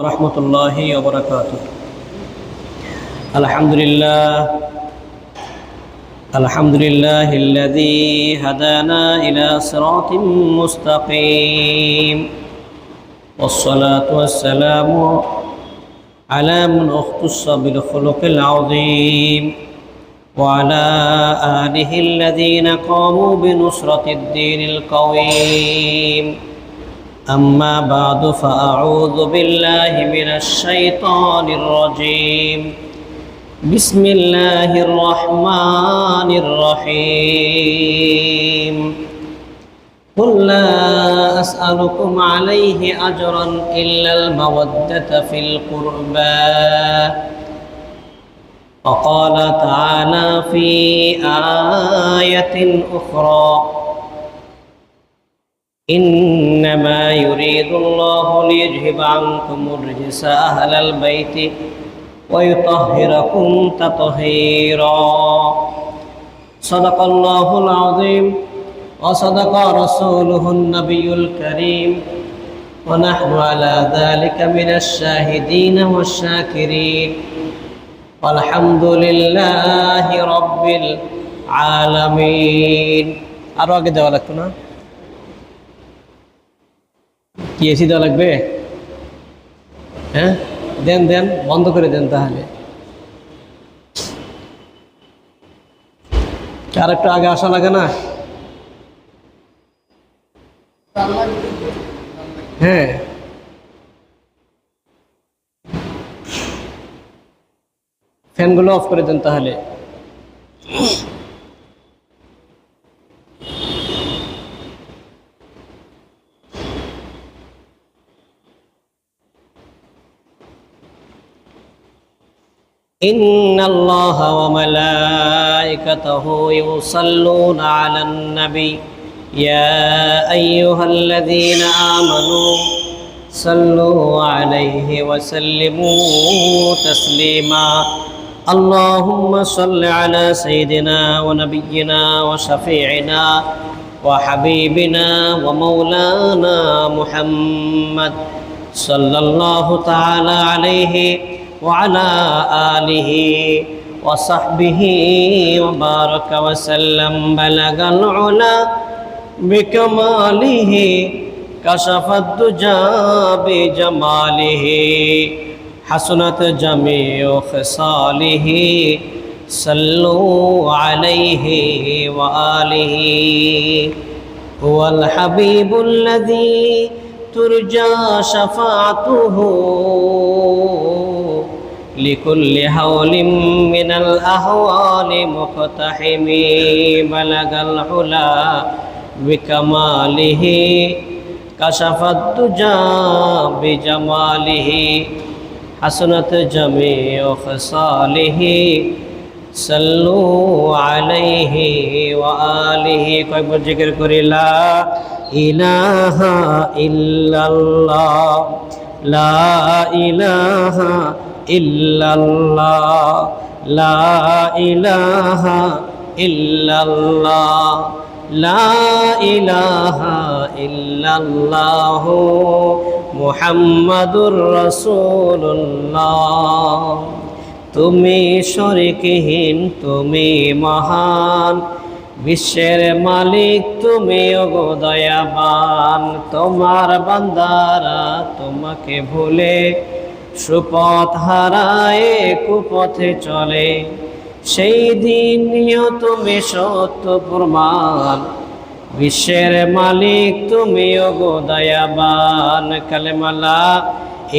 রহমতুল্লাহি ওয়া বারাকাতুহু। আলহামদুলিল্লাহিল্লাযী হাদানা ইলা সিরাতিম মুস্তাকিম ওয়াসসালাতু ওয়াসসালামু আলা মান উখতাসা বিল খুলুকিল আযীম ওয়া আলা আলিহিল্লাযীনা কামু বিনুসরাতিদ দীনিল কাওয়ীম। أما بعد فأعوذ بالله من الشيطان الرجيم. بسم الله الرحمن الرحيم. قل لا أسألكم عليه أجرا إلا المودة في القربى. وقال تعالى في آية أخرى: إنما يريد الله ليذهب عنكم الرجس أهل البيت ويطهركم تطهيرا. صدق الله العظيم وصدق رسوله النبي الكريم ونحن على ذلك من الشاهدين والشاكرين والحمد لله رب العالمين. আরো আগে যাওয়া লাগতো না? কি এসি দেওয়া লাগবে? হ্যাঁ, দেন দেন, বন্ধ করে দেন। তাহলে আর একটু আগে আসা লাগে না? হ্যাঁ, ফ্যানগুলো অফ করে দেন তাহলে। إن الله وملائكته يصلون على النبي يا أيها الذين آمنوا صلوا عليه وسلموا تسليما. اللهم صل على سيدنا ونبينا وشفيعنا وحبيبنا ومولانا محمد صلى الله تعالى عليه وعلى آله وصحبه وبارك وسلم. بلغ العلا بكماله كشف الدجى بجماله حسنت جميع خصاله صلوا عليه وآله. هو الحبيب الذي ترجى شفاعته لكل حول من الأهوال مقتحم. بلغ العلا بكماله كشف الدجى بجماله حسنت جميع خصاله صلوا عليه وآله. কয়েকবার জিকির করি লা ইলাহা ইল্লাল্লাহ, লা ইলাহা ইল্লাল্লাহ, লা ইলাহা ইল্লাল্লাহ, লা ইলাহা ইল্লাল্লাহ মুহাম্মাদুর রাসূলুল্লাহ। তুমি শরীকহীন, তুমি মহান, বিশ্বের মালিক তুমি ওগো দয়াবান। তোমার বান্দারা তোমাকে ভুলে সুপথ হারায় কুপথে চলে, সেই দিন নিও তুমি সত্য প্রমাণ। বিশ্বের মালিক তুমি ওগো দয়াবান। কালেমা লা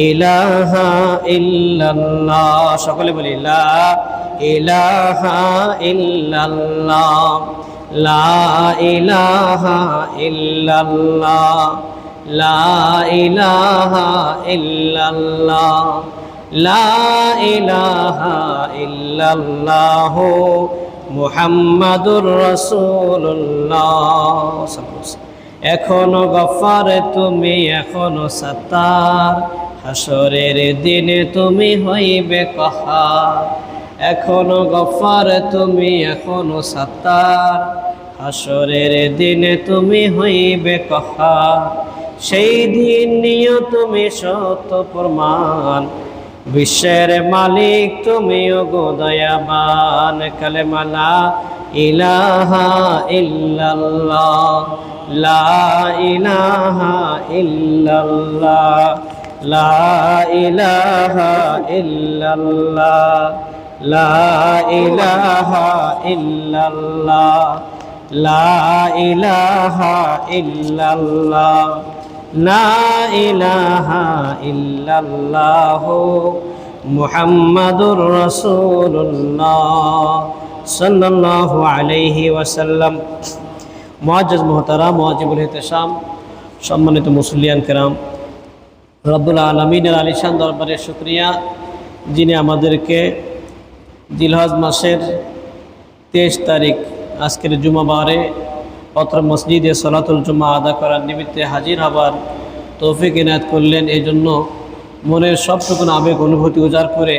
ইলাহা ইল্লাল্লাহ, সকলে বলি লা ইলাহা ইল্লাল্লাহ, লা ইলাহা ইল্লাল্লাহ, লা ইলাহা ইল্লাল্লাহ, লা ইলাহা ইল্লাল্লাহ মুহাম্মাদুর রাসূলুল্লাহ। এখনো গফার তুমি, এখনো সাত্তার, হাসরের দিনে তুমি হইবে কাহার। এখনো গফার তুমি, এখনো সাত্তার, হাসরের দিনে তুমি হইবে কাহার। সেই দিন নিও তুমি সত্য প্রমাণ, বিশ্বের মালিক তুমি ওগো দয়াবান। কালেমা লা ইলাহা ইল্লাল্লাহ, লা ইলাহা ইল্লাল্লাহ, লা ইলাহা ইল্লাল্লাহ, লা ইলাহা ইল্লাল্লাহ, লা ইলাহা ইল্লাল্লাহ, লা ইলাহা ইল্লাল্লাহ, মুহাম্মাদুর রাসূলুল্লাহ সাল্লাল্লাহু আলাইহি ওয়াসাল্লাম। মুআজ্জাজ মুহতারাম, মুআজ্জিবুল ইহতিশাম, সম্মানিত মুসল্লিয়ান কেরাম, রব্বুল আলামিনের আলিশান দরবারে শুকরিয়া, যিনি আমাদেরকে জিলহজ মাসের 23 তারিখ আজকের জুমাবারে অত্র মসজিদে সলাতুল জুমা আদা করার নিমিত্তে হাজির হবার তৌফিক ইনায়াত করলেন। এই জন্য মনের সবটুকুন আবেগ অনুভূতি উজাড় করে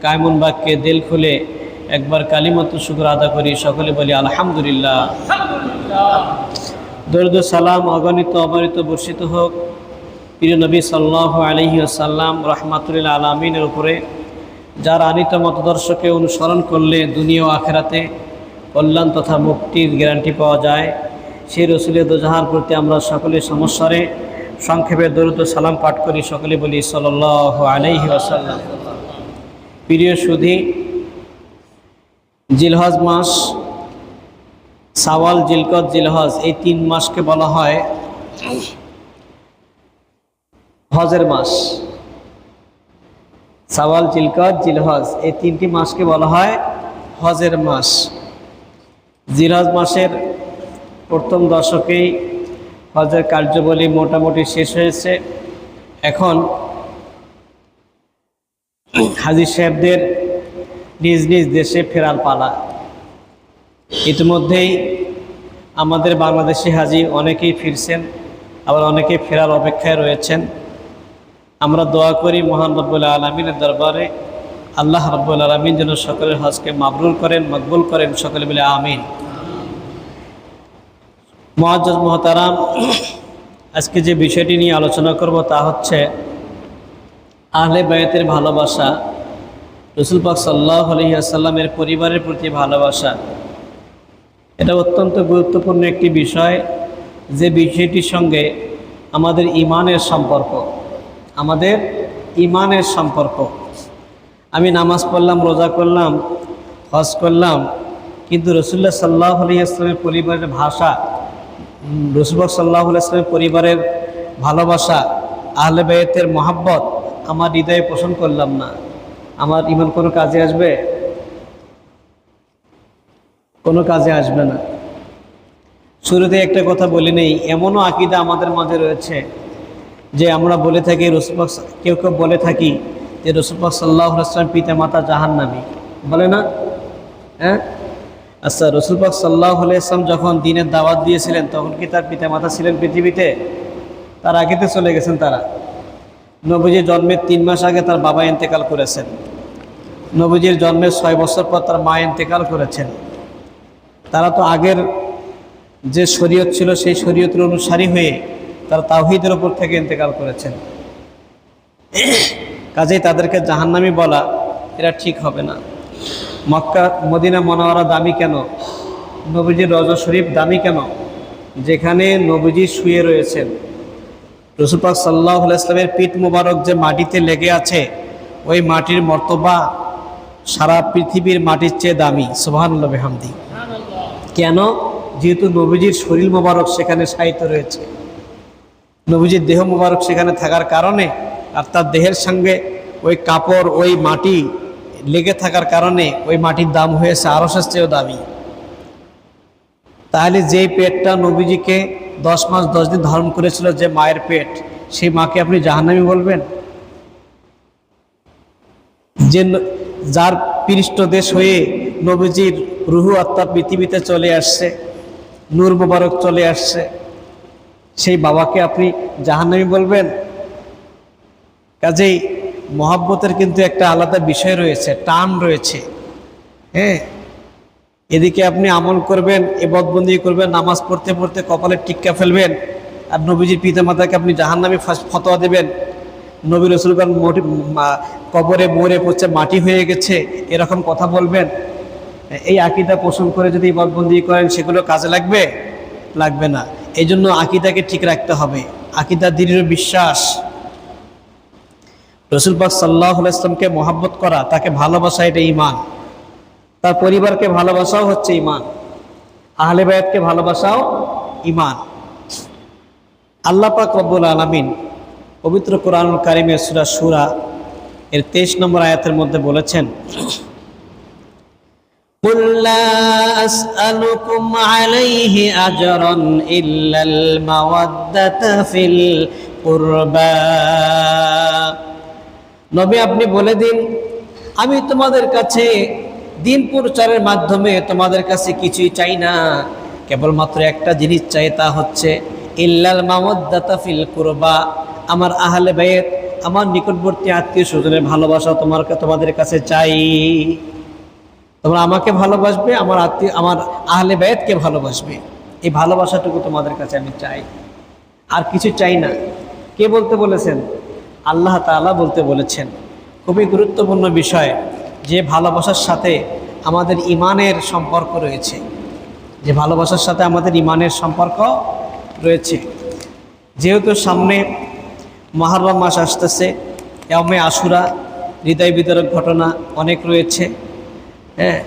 কায়মুন বাক্যে দিল খুলে একবার কালিমাতু শুকর আদা করি। সকলে বলি আলহামদুলিল্লাহ। দরুদ সালাম অগণিত অবরিত বর্ষিত হোক প্রিয় নবী সাল্লাল্লাহু আলাইহি ওয়াসাল্লাম রাহমাতুল আলামিনের উপরে, যার আনিত মতদর্শকে অনুসরণ করলে দুনিয়া ও আখিরাতে কল্যাণ তথা মুক্তির গ্যারান্টি পাওয়া যায়। সেই রসুলের দোজাহার প্রতি আমরা সকলে সমস্যারে সংক্ষেপে দরুদ সালাম পাঠ করি। সকলে বলি সাল্লাল্লাহু আলাইহি ওয়াসাল্লাম। প্রিয় সুধী, জিলহজ মাস, শাওয়াল, জিলকদ, জিলহজ, এই 3 মাসকে বলা হয় হজের মাস। শাওয়াল, জিলকদ, জিলহজ, এই 3টি মাসকে বলা হয় হজের মাস। জিলহজ মাসের প্রথম দশকেই হজের কার্যাবলী মোটামুটি শেষ হয়েছে। এখন হাজী সাহেবদের নিজ নিজ দেশে ফেরার পালা। ইতিমধ্যেই আমাদের বাংলাদেশি হাজী অনেকেই ফিরছেন, আবার অনেকেই ফেরার অপেক্ষায় রয়েছেন। আমরা দোয়া করি মহান রব্বুল আলামিনের দরবারে, আল্লাহ রব্বুল আলামিন যেন সকলের হজকে মাবরুর করেন, মকবুল করেন। সকলে বলে আমিন। মুআজ্জাজ মুহতারাম, আজকে যে বিষয়টি নিয়ে আলোচনা করব তা হচ্ছে আহলে বায়াতের ভালোবাসা, রাসূল পাক সাল্লাল্লাহু আলাইহি ওয়াসাল্লামের পরিবারের প্রতি ভালোবাসা। এটা অত্যন্ত গুরুত্বপূর্ণ একটি বিষয়, যে বিষয়টির সঙ্গে আমাদের ঈমানের সম্পর্ক, আমাদের ঈমানের সম্পর্ক। আমি নামাজ পড়লাম, রোজা করলাম, হজ করলাম, কিন্তু রাসূলুল্লাহ সাল্লাল্লাহু আলাইহি ওয়াসাল্লামের পরিবারের ভাষা, রাসূলুল্লাহ সাল্লাল্লাহু আলাইহি ওয়াসাল্লামের পরিবারের ভালোবাসা, আহলে বায়াতের মহব্বত আমার হৃদয়ে পোষণ করলাম না, আমার ঈমান কোনো কাজে আসবে? কোনো কাজে আসবে না। শুরুতে একটা কথা বলে নেই, এমনও আকীদা আমাদের মাঝে রয়েছে যে আমরা বলে থাকি, কেউ কেউ বলে থাকি যে রাসূল পাক সাল্লাল্লাহু আলাইহি ওয়াসাল্লাম পিতা মাতা জাহান্নামী, বলে না? হ্যাঁ, আচ্ছা, রাসূল পাক সাল্লাল্লাহু আলাইহি ওয়াসাল্লাম যখন দ্বীনের দাওয়াত দিয়েছিলেন তখন কি তার পিতা মাতা ছিলেন পৃথিবীতে? তার আগেতে চলে গেছেন তারা। নবীজির জন্মের 3 মাস আগে তার বাবা ইন্তেকাল করেছেন। নবীজির জন্মের 6 বছর পর তার মা ইন্তেকাল করেছেন। তারা তো আগের যে শরীয়ত ছিল সেই শরীয়তের অনুসারী হয়ে তারা তাওহীদের উপর থেকে ইন্তেকাল করেছেন। কাজেই তাদেরকে জাহান্নামী বলা এটা ঠিক হবে না। মক্কা মদিনা মুনাওয়ারা দামি কেন? নবীজির রওজা শরীফ দামি কেন? যেখানে নবীজি শুয়ে রয়েছেন, রাসূল পাক সাল্লাল্লাহু আলাইহি ওয়াসাল্লামের পিঠ মোবারক যে মাটিতে লেগে আছে, ওই মাটির মর্তবা সারা পৃথিবীর মাটির চেয়ে দামি। সুবহানাল্লাহ বিহামদি। কেন? যেহেতু নবীজির শরীর মোবারক সেখানে শায়িত রয়েছে, নবীজির দেহ মোবারক সেখানে থাকার কারণে, আর তার দেহের সঙ্গে ওই কাপড়, ওই মাটি লেগে থাকার কারণে ওই মাটির দাম হয়েছে আরশের চেয়েও দামি। তাহলে যেই পেটটা নবীজিকে 10 মাস 10 দিন ধারণ করেছিল, যে মায়ের পেট, সেই মাকে আপনি জাহান্নামী বলবেন? যে যার পৃষ্ঠদেশ হয়ে নবীজির রুহু আত্মা পৃথিবীতে চলে আসছে, নূর মোবারক চলে আসছে, সেই বাবাকে আপনি জাহান্নামী বলবেন? কাজেই মহব্বতের কিন্তু একটা আলাদা বিষয় রয়েছে, টান রয়েছে। হ্যাঁ, এদিকে আপনি আমল করবেন, ইবাদতবন্দি করবেন, নামাজ পড়তে পড়তে কপালে টিক্কা ফেলবেন, আর নবীজির পিতামাতাকে আপনি জাহান্নামী ফতোয়া দেবেন, নবী রাসূলগণ কবরে মরে পড়ছে মাটি হয়ে গেছে, এরকম কথা বলবেন? এই আকীদা পোষণ করে যদি ইবাদতবন্দি করেন সেগুলো কাজে লাগবে? লাগবে না। এই জন্য আকীদাকে ঠিক রাখতে হবে। আকীদা দৃঢ় বিশ্বাস, রাসূল পাক সাল্লাল্লাহু আলাইহি ওয়াসাল্লামকে মহব্বত করা, তাকে ভালোবাসা, এটা ঈমান। তার পরিবারকে ভালোবাসাও হচ্ছে ঈমান, আহলে বায়াতকে ভালোবাসাও ঈমান। আল্লাহ পাক রব্বুল আলামিন পবিত্র কোরআনুল কারীমের সূরা শূরা এর 23 নম্বর আয়াতের মধ্যে বলেছেন, কুল লা আসআলুকুম আলাইহি আজরান ইল্লাল মাওয়াদ্দাতা ফিল কুরবা। নবী আপনি বলে দিন, আমি তোমাদের কাছে দিন প্রচারের মাধ্যমে তোমাদের কাছে কিছুই চাই না, কেবলমাত্র একটা জিনিস চাই, তা হচ্ছে ইল্লাল মাওয়াদ্দাতা ফিল কুরবা, আমার আহলে বায়াত, আমার নিকটবর্তী আত্মীয় স্বজনের ভালোবাসা তোমাদের কাছে চাই। তোমরা আমাকে ভালোবাসবে, আমার আহলে বায়াতকে ভালোবাসবে, এই ভালোবাসাটুকু তোমাদের কাছে আমি চাই, আর কিছু চাই না। কে বলতে বলেছেন? আল্লাহ তাআলা বলতে বলেছেন। খুবই গুরুত্বপূর্ণ বিষয়, যে ভালোবাসার সাথে আমাদের ঈমানের সম্পর্ক রয়েছে, যে ভালোবাসার সাথে আমাদের ঈমানের সম্পর্ক রয়েছে। যেহেতু সামনে মুহররম মাস আসতেছে, ইয়াউমে আশুরা, হৃদয় বিদারক ঘটনা অনেক রয়েছে, হ্যাঁ,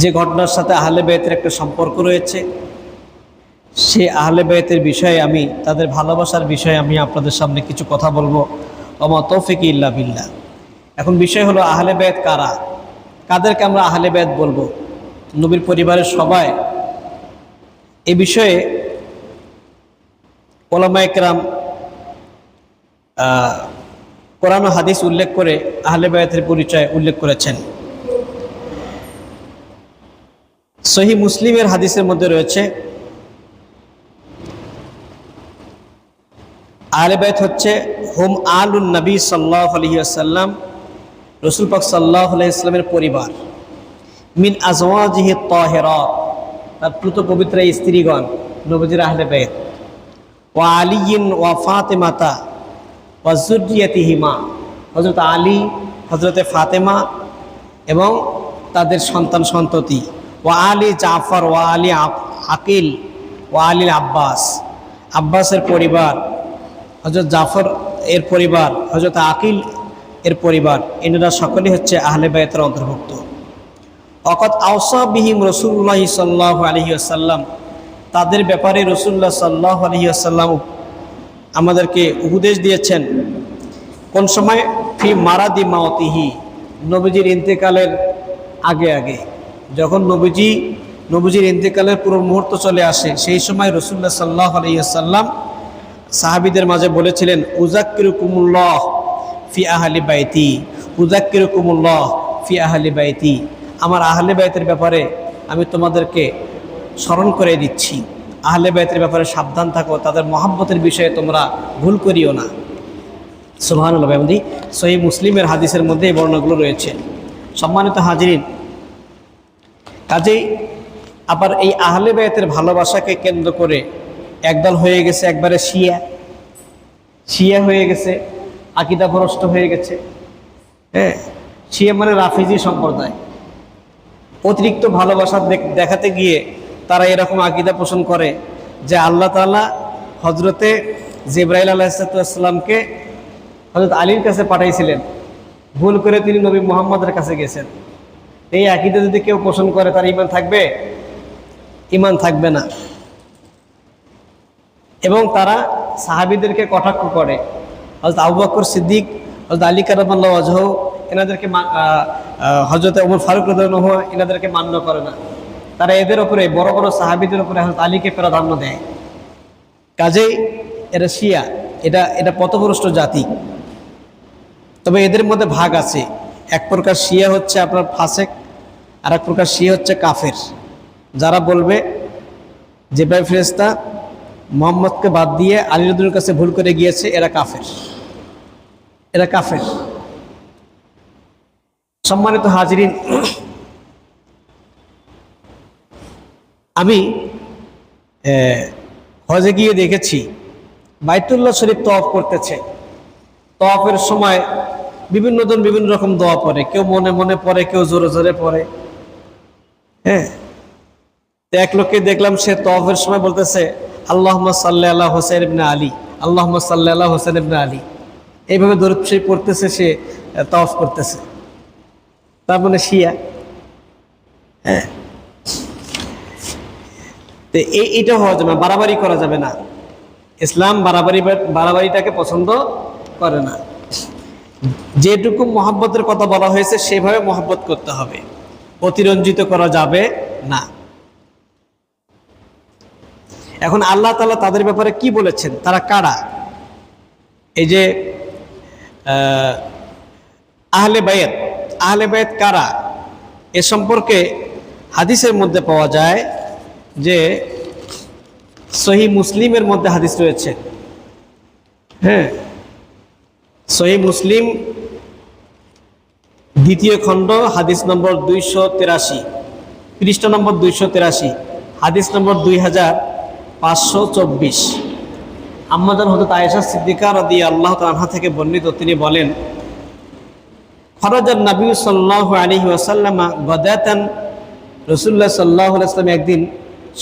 যে ঘটনার সাথে আহলে বায়াতের একটা সম্পর্ক রয়েছে, সে আহলে বায়াতের বিষয়ে তাদের ভালোবাসার বিষয়ে আমি আপনাদের সামনে কিছু কথা বলবো। ওমা তৌফিক ইল্লা বিল্লাহ। এখন বিষয় হলো আহলে বায়াত কারা, কাদেরকে আমরা আহলে বায়াত বলবো? নবীর পরিবারের সবাই? এ বিষয়ে উলামায়ে কেরাম কোরআন ও হাদিস উল্লেখ করে আহলে বায়াতের পরিচয় উল্লেখ করেছেন। সহিহ মুসলিমের হাদিসের মধ্যে রয়েছে, আহলে বায়াত হচ্ছে হুম আলুন নবী সাল্লাল্লাহু আলাইহি ওয়াসাল্লাম, রাসূল পাক সাল্লাল্লাহু আলাইহি ওয়াসাল্লামের পরিবার, মিন আজওয়াজিহি তাহিরাত, তার পুত পবিত্র স্ত্রীগণ নবীজির আহলে বায়াত, ওয়া আলিয়িন ওয়া ফাতিমাতা ওয়া যুররিয়াতিহিমা, হযরত আলী, হযরতে ফাতেমা এবং তাদের সন্তান সন্ততি, ওয়া আলী জাফর ওয়া আলী আকিল ওয়া আলী আব্বাস, আব্বাসের পরিবার, হযরত জাফর এর পরিবার, হযরত আকিল এর পরিবার, এনারা সকলেই হচ্ছে আহলে বায়াতের অন্তর্ভুক্ত। ওয়াকাদ আওসা বিহিম রাসূলুল্লাহ সাল্লাল্লাহু আলাইহি ওয়াসাল্লাম, তাদের ব্যাপারে রাসূলুল্লাহ সাল্লাল্লাহু আলাইহি ওয়াসাল্লাম আমাদেরকে উপদেশ দিয়েছেন। কোন সময়? ফি মারাদি মাওতিহি, নবীজির ইন্তেকালের আগে আগে, যখন নবীজির ইন্তেকালের পুরো মুহূর্ত চলে আসে, সেই সময় রাসূলুল্লাহ সাল্লাল্লাহু আলাইহি ওয়াসাল্লাম সাহাবীদের মাঝে বলেছিলেন, উযাক্কিরুকুমুল্লাহ ফি আহলি বাইতি, উযাক্কিরুকুমুল্লাহ ফি আহলি বাইতি, আমার আহলে বায়াতের ব্যাপারে আমি তোমাদেরকে স্মরণ করে দিচ্ছি, আহলে বায়াতের ব্যাপারে সাবধান থাকো, তাদের মহব্বতের বিষয়ে তোমরা ভুল করিও না। সুবহানাল্লাহ। সহিহ মুসলিমের হাদিসের মধ্যে এই বর্ণনাগুলো রয়েছে। সম্মানিত হাজিরিন, কাজেই আবার এই আহলে বায়াতের ভালোবাসাকে কেন্দ্র করে একদল হয়ে গেছে একবারে শিয়া হয়ে গেছে, আকীদা ভ্রষ্ট হয়ে গেছে। হ্যাঁ, শিয়া মানে রাফিজি সম্প্রদায়। অতিরিক্ত ভালোবাসা দেখাতে গিয়ে তারা এরকম আকীদা পোষণ করে যে আল্লাহ তাআলা হযরতে জিবরাইল আলাইহিসসালামকে হযরত আলীর কাছে পাঠাইছিলেন, ভুল করে তিনি নবী মুহাম্মদের কাছে গেছেন। এই আকীদা যদি কেউ পোষণ করে, তার ঈমান থাকবে? ঈমান থাকবে না। এবং তারা সাহাবীদেরকে কটাক্ষ করে, হযরত আবু বকর সিদ্দিক, হযরত আলী কারামাল্লাহু ওয়াজহু, এনাদেরকে হযরত ওমর ফারুক রাদিয়াল্লাহু আনহু এনাদেরকে মান্য করে না। তারা এদের উপরে, বড় বড় সাহাবীদের উপরে হযরত আলীকে প্রাধান্য দেয়। কাজেই এরা শিয়া, এটা পথভ্রষ্ট জাতি। তবে এদের মধ্যে ভাগ আছে। এক প্রকার শিয়া হচ্ছে আপনার ফাসেক, আর এক প্রকার শিয়া হচ্ছে কাফের। যারা বলবে জিবরাইল ফেরেশতা মুহাম্মদকে বাদ দিয়ে আলী রাদিয়াল্লাহু কাছে ভুল করে গিয়েছে, এরা কাফের। সম্মানিত হাজিরিন, আমি হজে গিয়ে দেখেছি বাইতুল্লাহ শরীফ তওয়াফ করতেছে। তওয়াফের সময় বিভিন্ন জন বিভিন্ন রকম দোয়া পড়ে, কেউ মনে মনে পড়ে, কেউ জোরে জোরে পড়ে। হ্যাঁ, তো এক লোককে দেখলাম সে তওয়াফের সময় বলতেছে আল্লাহুম্মা সাল্লি আলা হোসেন ইবনে আলী, আল্লাহুম্মা সাল্লি আলা হোসেন ইবনে আলী, এইভাবে দরুদ শরীফ পড়তেছে, সে তওয়াফ করতেছে। তার মানে শিয়া। হ্যাঁ, তো এইটা হওয়া যাবে না, বাড়াবাড়ি করা যাবে না। ইসলাম বাড়াবাড়িটাকে পছন্দ করে না। যেটুকু মহব্বতের কথা বলা হয়েছে সেভাবে মহব্বত করতে হবে, অতিরঞ্জিত করা যাবে না। এখন আল্লাহ তাআলা তাদের ব্যাপারে কি বলেছেন, তারা কারা? এই যে আহলে বায়াত কারা, এ সম্পর্কে হাদিসের মধ্যে পাওয়া যায় যে সহিহ মুসলিমের মধ্যে হাদিস রয়েছে। হ্যাঁ, সহিহ মুসলিম 2য় খণ্ড হাদিস নম্বর 283, পৃষ্ঠা নম্বর 283, হাদিস নম্বর 2524। আম্মাজান হযরত আয়েশা সিদ্দিকা রাদিয়াল্লাহু তাআলা আনহা থেকে বর্ণিত, তিনি বলেন খরাজান নবী সাল্লাল্লাহু আলাইহি ওয়াসাল্লাম গাদাতান, রাসূলুল্লাহ সাল্লাল্লাহু আলাইহি ওয়াসাল্লাম একদিন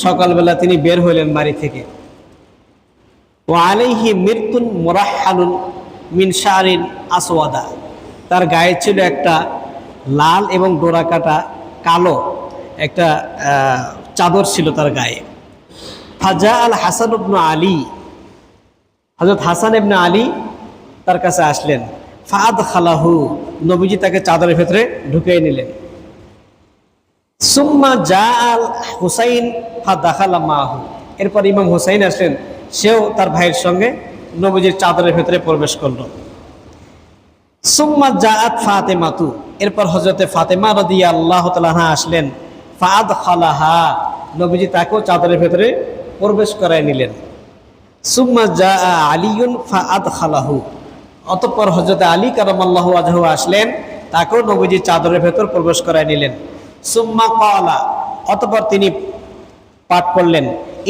সকালবেলা তিনি বের হইলেন বাড়ি থেকে। ওয়া আলাইহি মিরতুন মুরাহহালুন মিন শারিন আসওয়াদা, তার গায়ে ছিল একটা লাল এবং ডোরা কাটা কালো একটা চাদর ছিল তার গায়ে। ফাজা আল হাসান ইবনে আলী, হযরত হাসান ইবনে আলী তার কাছে আসলেন। ফাদখালাহু, নবীজি তাকে চাদরের ভেতরে ঢুকিয়ে নিলেন। সুম্মা জাআল হুসাইন ফাদাখালা মাহু, এরপর ইমাম হুসাইন আসলেন, সেও তার ভাইয়ের সঙ্গে নবীজির চাদরের ভেতরে প্রবেশ করলো। সুম্মা জাআত ফাতেমাতু, এরপর হযরতে ফাতেমা রাদিয়াল্লাহু তাআলা আনহা আসলেন। ফাদখালাহা, নবীজি তাকেও চাদরের ভেতরে প্রবেশ করায় নিলেন। সুম্মা জাআ আলিয়ুন ফাদখালাহু, অতঃপর হযরতে আলী কারামাল্লাহু ওয়াজহু আসলেন, তাকেও নবীজি চাদরের ভেতর প্রবেশ করায় নিলেন। সুম্মা ক্বালা, অতঃপর তিনি পাঠ করলেন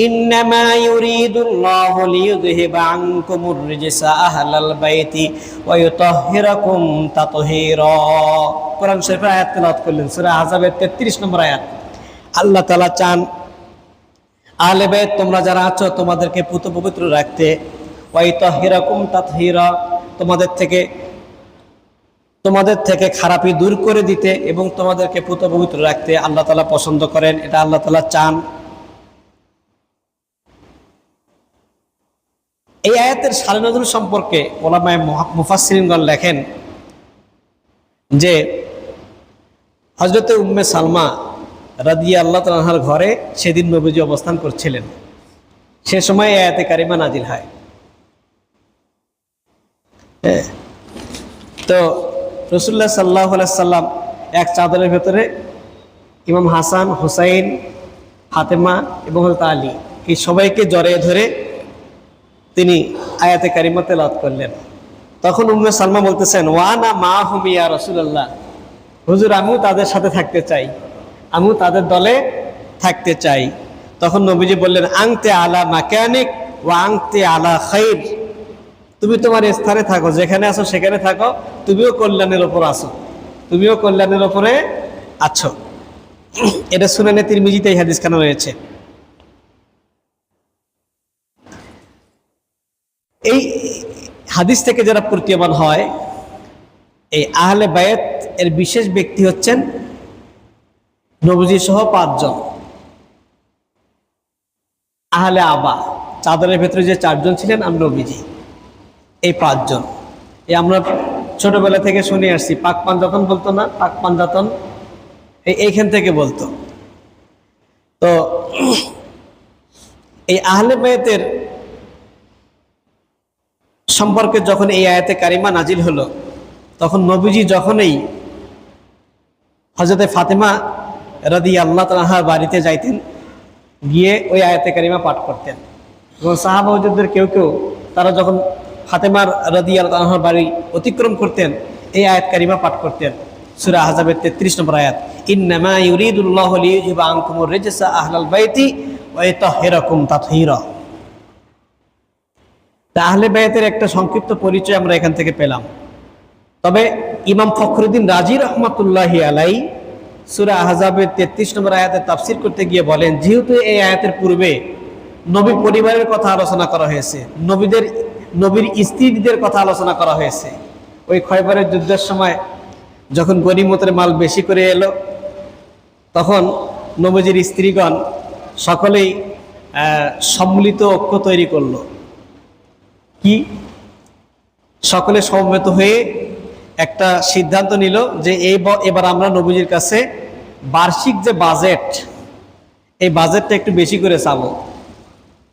ইন্নামা ইউরিদুল্লাহু লিইয়ুযহিবা আনকুমুর রিজসা আহলাল বাইতি ওয়া ইউতাহহিরাকুম তাতহীরা। কোরআন শরীফের আয়াত তেলাওয়াত করলেন, সূরা আহজাবের 33 নম্বর আয়াত। আল্লাহ তাআলা চান আহলে বাইত তোমরা যারা আছো তোমাদেরকে পুত পবিত্র রাখতে, ওয়া ইউতাহহিরাকুম তাতহীরা, তোমাদের থেকে খারাপি দূর করে দিতে এবং তোমাদেরকে পুত পবিত্র রাখতে আল্লাহ তাআলা পছন্দ করেন, এটা আল্লাহ তাআলা চান। এই আয়াতের শানে নজুল সম্পর্কে উলামায়ে মুফাসসিরিনগণ লেখেন যে হযরতে উম্মে সালমা রাদিয়াল্লাহু তাআলা আনহার ঘরে সেদিন নবীজি অবস্থান করছিলেন, সে সময় এই আয়াতে কারিমা নাজিল হয়। তো রাসূলুল্লাহ সাল্লাল্লাহু আলাইহি সাল্লাম এক চাদরের ভেতরে ইমাম হাসান, হুসাইন, ফাতেমা এবং হযরত আলী, এই সবাইকে জড়িয়ে ধরে তিনি আয়াতে কারিমা তেলাওয়াত করলেন। তখন উম্মে সালমা বলতেছেন ওয়ানা মাহুম ইয়া রাসূলুল্লাহ, হুজুর আমিও তাদের সাথে থাকতে চাই, আমিও তাদের দলে থাকতে চাই। তখন নবীজি বললেন আনতে আলা মাকানিক ওয়া আনতে আলা খাইর, তুমি তোমার স্থানে থাকো, যেখানে আছো সেখানে থাকো, তুমিও কল্যাণের ওপর আছো, তুমিও কল্যাণের ওপরে আছো। এটা সুনানে তিরমিজিতে এই হাদিসখানা রয়েছে। এই হাদিস থেকে যারা প্রতীয়মান হয়, এই আহলে বায়াত এর বিশেষ ব্যক্তি হচ্ছেন নবীজি সহ 5 জন। আহলে আবা, চাদরের ভেতরে যে 4 জন ছিলেন আর নবীজি, এই 5 জন। এই আমরা ছোটবেলা থেকে শুনে আসছি, পাক পাঞ্জাতন বলতো না, পাক পাঞ্জাতন এইখান থেকে বলতো। তো এই আহলে বায়াতের সম্পর্কে যখন এই আয়াতে কারিমা নাজিল হলো, তখন নবীজি যখনই হযরতে ফাতেমা রাদিয়াল্লাহু তাআলা আনহার বাড়িতে যাইতেন, গিয়ে ওই আয়াতে কারিমা পাঠ করতেন। এবং সাহাবা হুজুরদের কেউ কেউ তারা যখন ফাতেমার রাদিয়াল্লাহু তাআলা আনহার বাড়ি অতিক্রম করতেন, এই আয়াত কারিমা পাঠ করতেন। সূরা আহজাবের 33 নম্বর আয়াত, ইন্নামা ইউরিদুল্লাহু লিইয়ুযহিবা আনকুমুর রিজসা আহলাল বাইতি ওয়া ইউতাহহিরাকুম তাতহীরা। তা আহলে বায়াতের একটা সংক্ষিপ্ত পরিচয় আমরা এখান থেকে পেলাম। তবে ইমাম ফখরুদ্দিন রাজি রহমাতুল্লাহি আলাই সূরা আহজাবের 33 নম্বর আয়াতের তাফসীর করতে গিয়ে বলেন, যেহেতু এই আয়াতের পূর্বে নবী পরিবারের কথা আলোচনা করা হয়েছে, নবীর স্ত্রীদের কথা আলোচনা করা হয়েছে, ওই খয়বরের যুদ্ধের সময় যখন গনিমতের মাল বেশি করে এলো, তখন নবীজির স্ত্রীগণ সকলেই সম্মিলিত ঐক্য তৈরি করলো। কি? সকলে সমবেত হয়ে একটা সিদ্ধান্ত নিল যে এবার আমরা নবীজির কাছে বার্ষিক যে বাজেট, এই বাজেটটা একটু বেশি করে চাবো,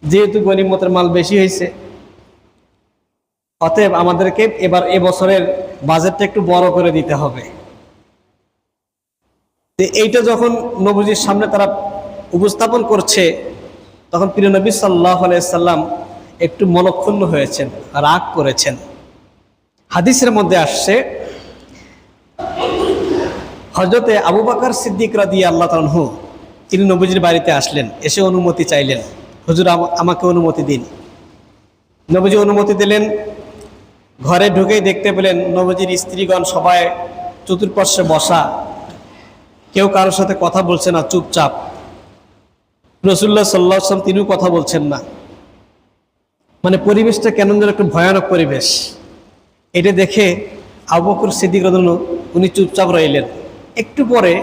যেহেতু গনিমতের মাল বেশি হয়েছে, অতএব আমাদেরকে এবার এবছরের বাজেটটা একটু বড় করে দিতে হবে। এইটা যখন নবীজির সামনে তারা উপস্থাপন করছে, তখন প্রিয় নবী সাল্লাল্লাহু আলাইহি সাল্লাম একটু মনক্ষুণ্ণ হয়েছেন, রাগ করেছেন। হাদিসের মধ্যে আসছে, হযরতে আবু বকর সিদ্দিক রাদিয়াল্লাহু আনহু তিনি নবীজির বাড়িতে আসলেন, এসে অনুমতি চাইলেন, হুজুর আমাকে অনুমতি দিন। নবীজি অনুমতি দিলেন। ঘরে ঢুকেই দেখতে পেলেন নবীজির স্ত্রীগণ সবাই চতুর্পার্শ্বে বসা, কেউ কারোর সাথে কথা বলছে না, চুপচাপ। রাসূলুল্লাহ সাল্লাল্লাহু আলাইহি ওয়াসাল্লাম তিনিও কথা বলছেন না। মানে পরিবেশটা কেমন যেন একটা ভয়ানক পরিবেশ। এটা দেখে আবু বকর সিদ্দিক রাদিয়াল্লাহু আনহু উনি চুপচাপ রইলেন। একটু পরে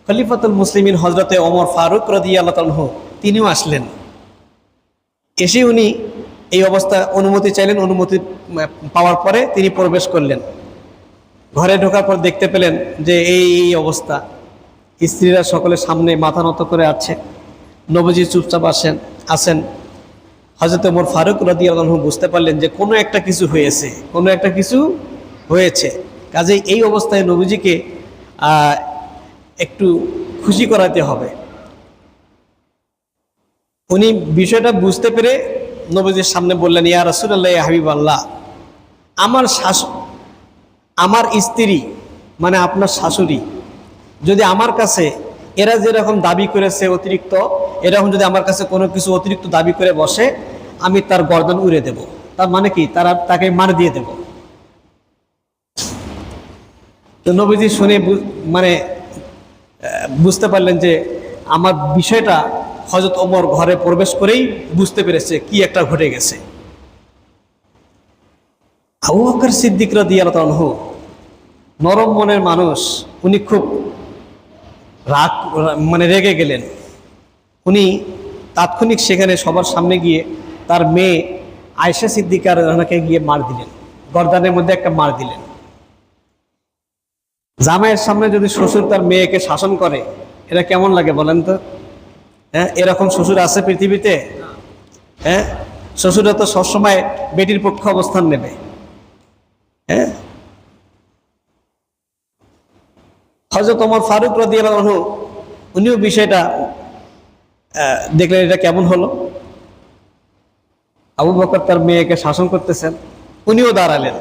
খলিফাতুল মুসলিমিন হযরতে ওমর ফারুক রাদিয়াল্লাহু আনহু তিনিও আসলেন। এসে উনি এই অবস্থা অনুমতি চাইলেন। অনুমতি পাওয়ার পরে তিনি প্রবেশ করলেন। ঘরে ঢোকার পর দেখতে পেলেন যে এই অবস্থা, স্ত্রীরা সকলের সামনে মাথা নত করে আছে, নবীজি চুপচাপ আসেন। হযরত ওমর ফারুক রাদিয়াল্লাহু আনহু বুঝতে পারলেন যে কোনো একটা কিছু হয়েছে, কাজেই এই অবস্থায় নবীজিকে একটু খুশি করাতে হবে। উনি বিষয়টা বুঝতে পেরে নবীজির সামনে বললেন, ইয়া রাসূলুল্লাহ, ইয়া হাবিবাল্লাহ, আমার স্ত্রী মানে আপনার শাশুড়ি যদি আমার কাছে এরা যেরকম দাবি করেছে অতিরিক্ত, এরকম যদি আমার কাছে কোনো কিছু অতিরিক্ত দাবি করে বসে, আমি তার গর্দন উড়ে দেব। তার মানে কি? তাকে মার দিয়ে দেব। তো নবীজি শুনে মানে বুঝতে পারলেন যে আমার বিষয়টা হযরত ওমর ঘরে প্রবেশ করেই বুঝতে পেরেছে কি একটা ঘটে গেছে। আবু বকর সিদ্দিক রাদিয়াল্লাহু আনহু নরম মনের মানুষ, উনি খুব রেগে গেলেন। উনি তাৎক্ষণিক সেখানে সবার সামনে গিয়ে তার মেয়ে আয়েশা সিদ্দিকা রাদিয়াল্লাহু গিয়ে মার দিলেন, গর্দানের মধ্যে একটা মার দিলেন। জামাইয়ের সামনে যদি শ্বশুর তার মেয়েকে শাসন করে, এটা কেমন লাগে বলেন তো? হ্যাঁ, এরকম শ্বশুর আছে পৃথিবীতে? হ্যাঁ, শ্বশুরা তো সবসময় বেটির পক্ষে অবস্থান নেবে। হ্যাঁ, হযরত ওমর ফারুক রাদিয়াল্লাহু আনহু উনিও বিষয়টা দেখলেন, এটা কেমন হলো। আবু বকর তার মেয়েকে শাসন করতেছেন, উনিও দাঁড়ালেন।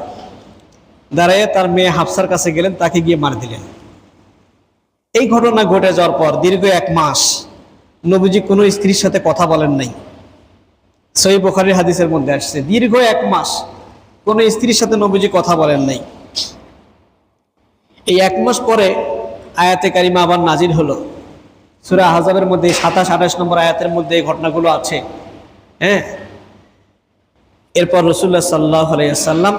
দাঁড়িয়ে তার মেয়ে হাফসার কাছে গেলেন, তাকে গিয়ে মার দিলেন। এই ঘটনা ঘটে যাওয়ার পর দীর্ঘ 1 মাস নবীজি কোনো স্ত্রীর সাথে কথা বলেন নাই। সহিহ বুখারীর হাদিসের মধ্যে আসছে, দীর্ঘ 1 মাস কোনো স্ত্রীর সাথে নবীজি কথা বলেন নাই। এই 1 মাস পরে আয়াতে কারিমা আবার নাজিল হলো। সূরা আহজাবের মধ্যে 27-28 নম্বর আয়াতের মধ্যে এই ঘটনাগুলো আছে। হ্যাঁ, এরপর রাসূলুল্লাহ সাল্লাল্লাহু আলাইহি ওয়াসাল্লাম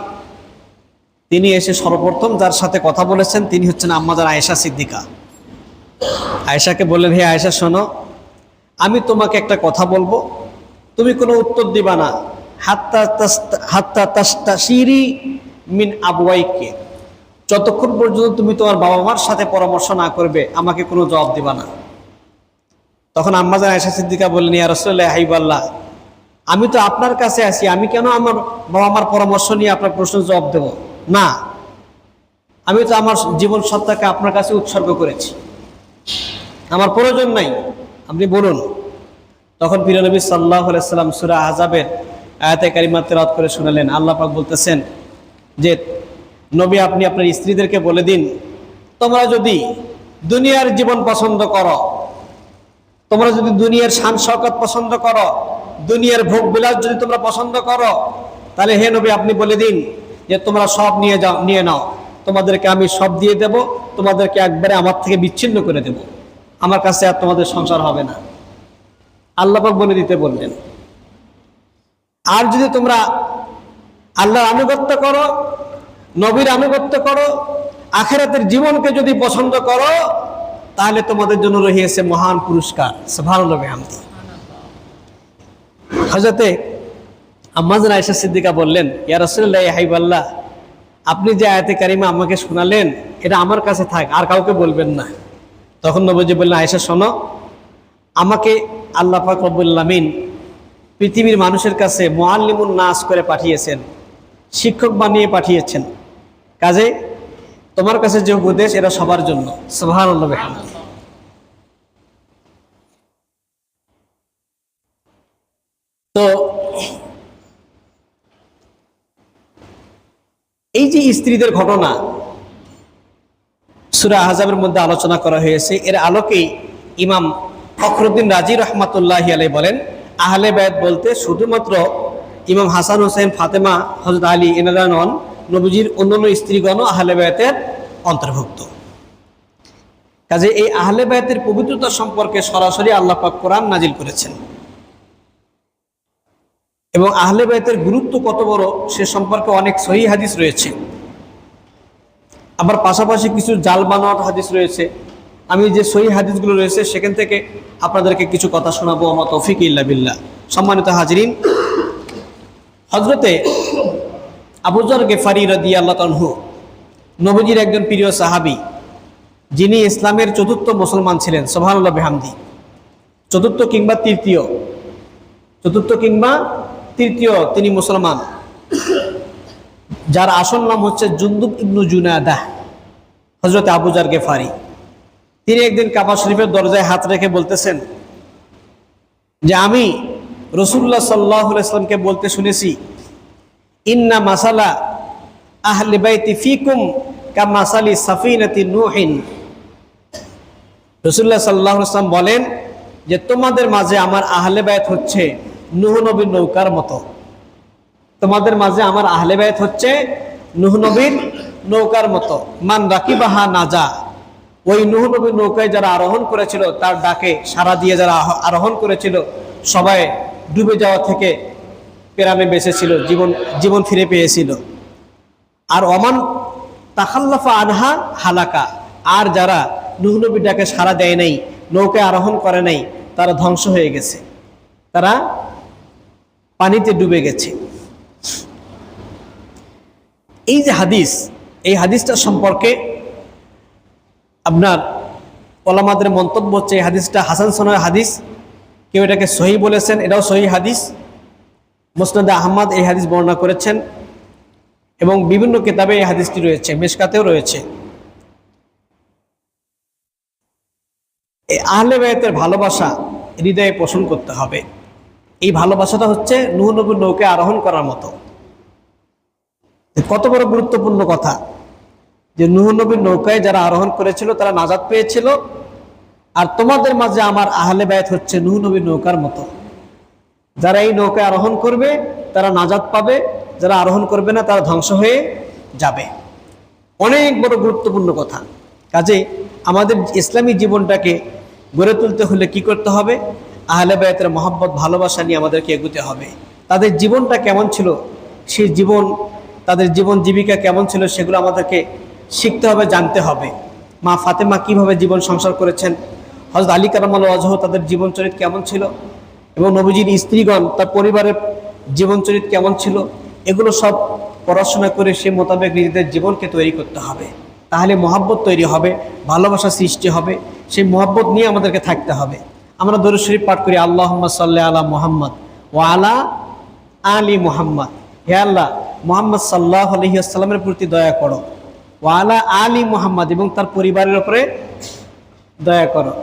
তিনি এসে সর্বপ্রথম যার সাথে কথা বলেছেন তিনি হচ্ছেন আম্মাজান আয়েশা সিদ্দিকা। আয়েশাকে বললেন, হে আয়েশা, শোনো, আমি তোমাকে একটা কথা বলবো, তুমি কোনো উত্তর দিবা না হাত্তা তাস্তাশিরি মিন আবওয়াইকে, যতক্ষণ পর্যন্ত তুমি তোমার বাবা মার সাথে পরামর্শ না করবে আমাকে কোনো জবাব দিবা না। তখন আম্মাজান আয়েশা সিদ্দিকা বললেন, ইয়া রাসূলুল্লাহ, হাবিবাল্লাহ, আমি তো আপনার কাছে আছি, আমি কেন আমার বাবা মার পরামর্শ নিয়ে আপনার প্রশ্নের জবাব দেব? না, আমি তো আমার জীবন সত্তাকে আপনার কাছে উৎসর্গ করেছি, আমার প্রয়োজন নাই, আপনি বলুন। তখন প্রিয় নবী সাল্লাল্লাহু আলাইহি ওয়াসাল্লাম সূরা আহজাবের আয়াতে কারিমা তেলাওয়াত করে শোনালেন। আল্লাহ পাক বলতেছেন যে, নবী, আপনি আপনার স্ত্রীদেরকে বলে দিন, তোমরা যদি দুনিয়ার জীবন পছন্দ করো, তোমরা যদি দুনিয়ার শান শওকত পছন্দ করো, দুনিয়ার ভোগ বিলাস যদি তোমরা পছন্দ করো, তাহলে হে নবী আপনি বলে দিন যে তোমরা সব নিয়ে নাও, তোমাদেরকে আমি সব দিয়ে দেব, তোমাদেরকে একবারে আমার থেকে বিচ্ছিন্ন করে দেব, আমার কাছে আর তোমাদের সংসার হবে না। আল্লাহ পাক বলে দিতে বললেন। আর যদি তোমরা আল্লাহর আনুগত্য করো, নবীর আনুগত্য করো, আখিরাতের জীবনকে যদি পছন্দ করো, তাহলে তোমাদের জন্য রহিয়েছে মহান পুরস্কার। সুবহানাল্লাহ বিহামদি। হযরতে আম্মা জান আয়েশা সিদ্দিকা বললেন, ইয়া রাসূলুল্লাহ, ইয়া হাবিবাল্লাহ, আপনি যে আয়াতে কারিমা আমাকে শোনালেন এটা আমার কাছে থাক, আর কাউকে বলবেন না। তখন নবীজি বললেন, আয়েশা শোনো, আমাকে আল্লাহ পাক রব্বুল আলামিন পৃথিবীর মানুষের কাছে মুআল্লিমুন নাস করে পাঠিয়েছেন, শিক্ষক বানিয়ে পাঠিয়েছেন। কাজে তোমার কাছে যে উপদেশ এটা সবার জন্য। সুবহানাল্লাহ বিহামদি। তো এই যে স্ত্রীদের ঘটনা সূরা আহজাবের মধ্যে আলোচনা করা হয়েছে, এর আলোকেই ইমাম ফখরুদ্দিন রাজি রহমাতুল্লাহি আলাইহি বলেন, আহলে বায়ত বলতে শুধুমাত্র ইমাম হাসান হোসেন, ফাতেমা, হযরত আলী এনারা নন, নবীজির অন্যান্য স্ত্রীগণও আহলে বায়তের অন্তর্ভুক্ত। কাজে এই আহলে বায়তের পবিত্রতা সম্পর্কে সরাসরি আল্লাহ পাক কোরআন নাজিল করেছেন এবং আহলে বায়তের গুরুত্ব কত বড় সে সম্পর্কে অনেক সহিহ হাদিস রয়েছে। আবার পাশাপাশি কিছু জাল বানোয়াট হাদিস রয়েছে। আমি যে সহিহ হাদিসগুলো রয়েছে সেখান থেকে আপনাদেরকে কিছু কথা শোনাবো। আমার তৌফিক ইল্লা বিল্লাহ। সম্মানিত হাজিরিন, হযরতে আবু যর গিফারি রাদিয়াল্লাহু আনহু নবীজির একজন প্রিয় সাহাবী, যিনি ইসলামের চতুর্থ মুসলমান ছিলেন। সুবহানাল্লাহ বিহামদি। চতুর্থ কিংবা তৃতীয় তিনি মুসলমান, যার আসল নাম হচ্ছে জুনদুব ইবনু জুনাদাহ। হযরত আবু যর গিফারি তিনি একদিন কাবা শরীফের দরজায় হাত রেখে বলতেছেন যে আমি রাসূলুল্লাহ সাল্লাল্লাহু আলাইহি ওয়াসাল্লামকে বলতে শুনেছি, ইন্না মাসালা আহলি বাইতি ফিকুম কামাসালি সাফিনাতি নূহিন। রাসূলুল্লাহ সাল্লাল্লাহু আলাইহি ওয়াসাল্লাম বলেন যে তোমাদের মাঝে আমার আহলে বায়ত হচ্ছে নূহ নবীর নৌকার মতো। তোমাদের মাঝে আমার আহলে বায়ত হচ্ছে নূহ নবীর নৌকার মতো। মান রাকিবাহা নাজা, ওই নূহ নবীর নৌকায় যারা আরোহণ করেছিল তার ডাকে সাড়া দিয়ে যারা আরোহণ করেছিল সবাই ডুবে যাওয়া থেকে পেরামে বেঁচেছিল, জীবন ফিরে পেয়েছিল। আর ওমান তাখাল্লাফা আনহা হালাকা, আর যারা নূহ নবীর ডাকে সাড়া দেয় নাই, নৌকায় আরোহণ করে নাই, তারা ধ্বংস হয়ে গেছে, তারা পানিতে ডুবে গেছে। এই যে হাদিস, এই হাদিসটা সম্পর্কে আপনার ওলামাদের মন্তব্য হচ্ছে এই হাদিসটা হাসান সনদ হাদিস। কেউ এটাকে সহিহ বলেছেন, এটাও সহিহ হাদিস। মুসনাদে আহমদ এই হাদিস বর্ণনা করেছেন এবং বিভিন্ন কিতাবে এই হাদিসটি রয়েছে, মিশকাতেও রয়েছে। এই আহলে বায়তের ভালোবাসা হৃদয়ে পোষণ করতে হবে। এই ভালোবাসাটা হচ্ছে নূহ নবীর নৌকায় আরোহণ করার মতো। কত বড় গুরুত্বপূর্ণ কথা যে নূহ নবীর নৌকায় যারা আরোহণ করেছিল তারা নাজাত পেয়েছিল, আর তোমাদের মাঝে আমার আহলে বায়ত হচ্ছে নূহ নবীর নৌকার মতো। যারা এই নৌকায় আরোহণ করবে তারা নাজাত পাবে, যারা আরোহণ করবে না তারা ধ্বংস হয়ে যাবে। অনেক বড় গুরুত্বপূর্ণ কথা। কাজে আমাদের ইসলামী জীবনটাকে গড়ে তুলতে হলে কি করতে হবে? আহলে বায়তের মহব্বত, ভালোবাসা নিয়ে আমাদেরকে এগোতে হবে। তাদের জীবনটা কেমন ছিল, সেই জীবন, তাদের জীবন জীবিকা কেমন ছিল, সেগুলো আমাদেরকে শিখতে হবে, জানতে হবে। মা ফাতেমা কিভাবে জীবন সংসার করেছেন, হযরত আলী কারামাল্লাহু ওয়াজহু তাদের জীবন চরিত কেমন ছিল, এবং নবীজির স্ত্রীগণ তার পরিবারের জীবন চরিত কেমন ছিল, এগুলো সব পড়াশোনা করে সে মোতাবেক নিজেদের জীবনকে তৈরি করতে হবে। তাহলে মহব্বত তৈরি হবে, ভালোবাসা সৃষ্টি হবে। সেই মহব্বত নিয়ে আমাদেরকে থাকতে হবে। আমরা দরুদ শরীফ পাঠ করি, আল্লাহুম্মা সাল্লি আলা মুহাম্মদ ওয়া আলা আলি মুহাম্মদ। হে আল্লাহ, মুহাম্মদ সাল্লাল্লাহু আলাইহি ওয়াসাল্লামের প্রতি দয়া করো, ওয়া আলা আলি মুহাম্মদ, এবং তার পরিবারের উপরে দয়া করো।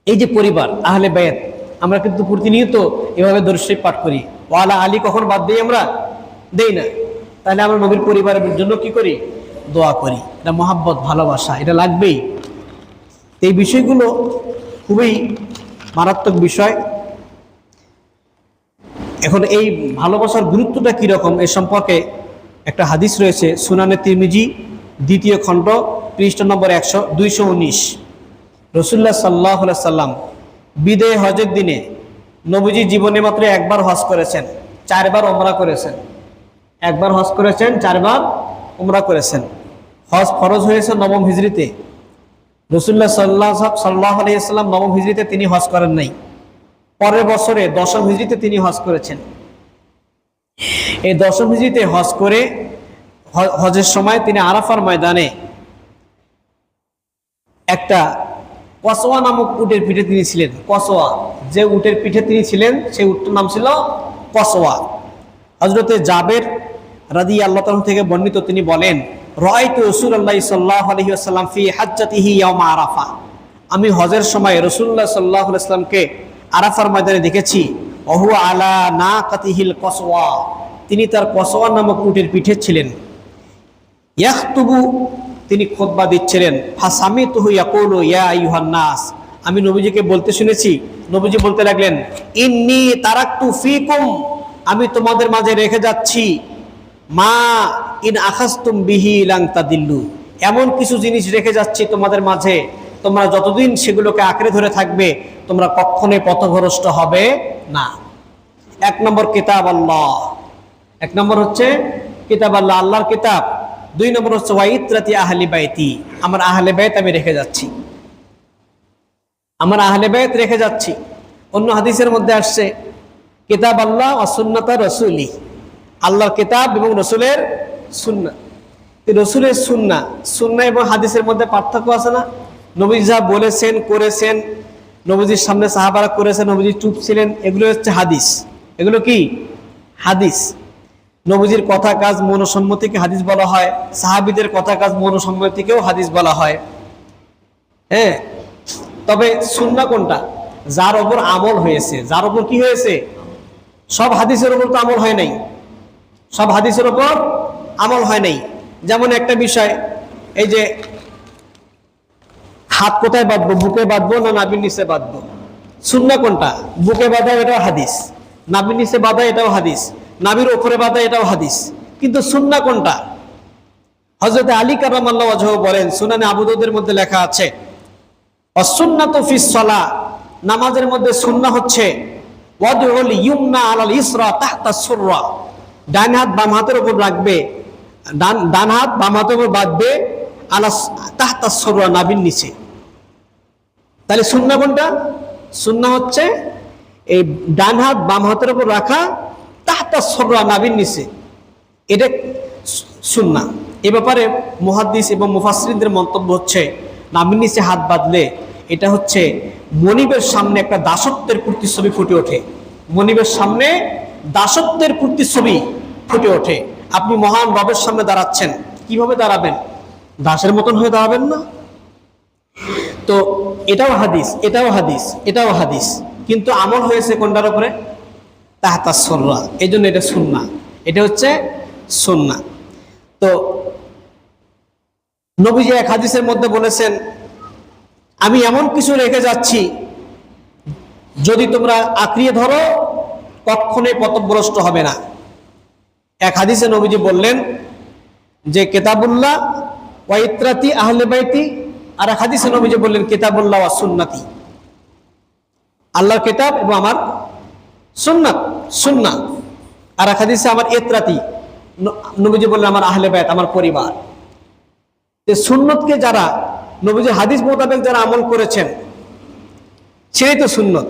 এই যে পরিবার, আহলে বায়ত, আমরা কিন্তু প্রতিনিয়ত এভাবে দরুদ শরীফ পাঠ করি। ওয়া আলা আলি কখন বাদ দিই? আমরা দেই না। তাহলে আমরা নবীর পরিবারের জন্য কি করি? দোয়া করি। এটা মহব্বত, ভালোবাসা, এটা লাগবেই। এই বিষয়গুলো খুবই মারাত্মক বিষয়। এখন এই ভালোবাসার গুরুত্বটা কীরকম এ সম্পর্কে একটা হাদিস রয়েছে সুনানে তিরমিজি 2য় খণ্ড পৃষ্ঠা নম্বর 219। রাসূলুল্লাহ সাল্লাল্লাহু আলাইহি সাল্লাম বিদায় হজের দিনে নবীজি জীবনে মাত্র একবার হজ করেছেন, 4বার ওমরা করেছেন। একবার হজ করেছেন, 4বার ওমরা করেছেন। হজ ফরজ হয়েছে 9ম হিজরিতে। রাসূলুল্লাহ সাল্লাল্লাহু আলাইহি সাল্লাম 9ম হিজরিতে তিনি হজ করেন নাই, পরের বছরে 10ম হিজরিতে তিনি হজ করেছেন। এই 10ম হিজরিতে হজ করে হজের সময় তিনি আরাফার ময়দানে একটা কসওয়া নামক উটের পিঠে তিনি ছিলেন। কসওয়া, যে উটের পিঠে তিনি ছিলেন সেই উটটার নাম ছিল কসওয়া। হযরতে জাবের রাদিয়াল্লাহু তাআলা থেকে বর্ণিত, তিনি বলেন, রাআইতু রাসূলুল্লাহ সাল্লাল্লাহু আলাইহি ওয়াসাল্লাম ফি হাজ্জাতিহি ইয়াউম আরাফা। আমি হজের সময় রাসূলুল্লাহ সাল্লাল্লাহু আলাইহি ওয়াসাল্লামকে আরাফার ময়দানে দেখেছি। ওহুয়া আলা নাকাতিহিল কসওয়া, তিনি তার কসওয়া নামক উটের পিঠে ছিলেন। ইয়াখতুবু, তিনি খুতবা দিচ্ছিলেন। ফাসামিতুহু ইয়াকুলু ইয়া আইয়ুহান নাস, আমি নবীজিকে বলতে শুনেছি। নবীজি বলতে লাগলেন, ইন্নী তারাকতু ফীকুম, আমি তোমাদের মাঝে রেখে যাচ্ছি, মা ইন আখাযতুম বিহি লান তাদিল্লু, এমন কিছু জিনিস রেখে যাচ্ছি তোমাদের মাঝে, তোমরা যতদিন সেগুলোকে আঁকড়ে ধরে থাকবে তোমরা কখনোই পথভ্রষ্ট হবে না। 1 নম্বর কিতাব আল্লাহ, 1 নম্বর হচ্ছে কিতাব আল্লাহ, আল্লাহর কিতাব। 2 নম্বর হচ্ছে ওয়াইত্রাতি আহলি বাইতি, আমার আহলে বাইত আমি রেখে যাচ্ছি, আমার আহলে বাইত রেখে যাচ্ছি। অন্য হাদিসের মধ্যে আসছে কিতাব আল্লাহ ওয়া সুন্নাতা রাসূলি, আল্লাহর কিতাব এবং রাসূলের সুন্নাহ। রাসূলের সুন্নাহ, সুন্নাহ এবং হাদিসের মধ্যে পার্থক্য আছে না? নবী যা বলেছেন করেছেন, নবীজির সামনে সাহাবারা করেছেন, নবীজি চুপ ছিলেন, এগুলো হচ্ছে হাদিস। এগুলো কি হাদিস? নবীজির কথা কাজ মনোসম্মতিকে হাদিস বলা হয়, সাহাবীদের কথা কাজ মনোসম্মতিকেও হাদিস বলা হয়। হ্যাঁ, তবে সুন্নাহ কোনটা? যার ওপর আমল হয়েছে, যার ওপর কি হয়েছে? সব হাদিসের ওপর তো আমল হয় নাই, সব হাদিসের ওপর আমল হয় নাই। যেমন একটা বিষয়, এই যে হাত কোথায় বাঁধবো, বুকে বাঁধবো না নাভির নিচে বাঁধবো? সুন্নাহ কোনটা? বুকে বাঁধা, এটাও হাদিস। নাভির নিচে বাঁধা, এটাও হাদিস। নাভির উপরে বাঁধা, এটাও হাদিস। কিন্তু সুন্নাহ কোনটা? হযরত আলী কারামাল্লাহু ওয়াজহু বলেন, সুনানে আবু দাউদের মধ্যে লেখা আছে, আস-সুন্নাতু ফিস সালাহ, নামাজের মধ্যে সুন্নাহ হচ্ছে ওয়াদউল ইয়ুমনা আলাল ইসরা তাহতা সুররা, ডান হাত বাম হাতের উপর রাখবে, ডান হাত বাম হাতের উপর বাঁধবে, আলা তাহতা সুররা, নাভির নিচে। তাহলে সুন্নাহ কোনটা? সুন্নাহ হচ্ছে এই ডান হাত বাম হাতের উপর রাখা, তাহতা সুররা, নাভির নিচে, এটা সুন্নাহ। এ ব্যাপারে মুহাদ্দিস এবং মুফাসসিরদের মন্তব্য হচ্ছে, নাভির নিচে হাত বাঁধলে এটা হচ্ছে মনিবের সামনে একটা দাসত্বের প্রতিচ্ছবি ফুটে ওঠে। মনিবের সামনে দাসত্বের প্রতিচ্ছবি ফুটে ওঠে। আপনি মহান রবের সামনে দাঁড়াচ্ছেন, কিভাবে দাঁড়াবেন? দাসের মতন হয়ে দাঁড়াবেন না। তো এটাও হাদিস, এটাও হাদিস, এটাও হাদিস, কিন্তু আমল হয়েছে কোনটার উপরে? তাহতা সুররা, এই জন্য এটা সুন্নাহ, এটা হচ্ছে সুন্নাহ। তো নবীজি এক হাদিসের মধ্যে বলেছেন, আমি এমন কিছু রেখে যাচ্ছি, যদি তোমরা আঁকড়িয়ে ধরো কখনোই পথভ্রষ্ট হবে না। এক হাদিসে নবীজি বললেন যে কিতাবুল্লাহ ওয়া ইত্রাতি আহলে বাইতি, আর এক হাদিসে নবীজি বললেন কিতাবুল্লাহ ওয়া সুন্নতি, আল্লাহর কিতাব এবং আমার সুন্নাত, সুন্নাহ। আর এক হাদিসে আমার ইত্রাতি, নবীজি বললেন আমার আহলে বাইত, আমার পরিবার। সুন্নতকে যারা নবীজি হাদিস মোতাবেক যারা আমল করেছেন, সেই তো সুন্নত,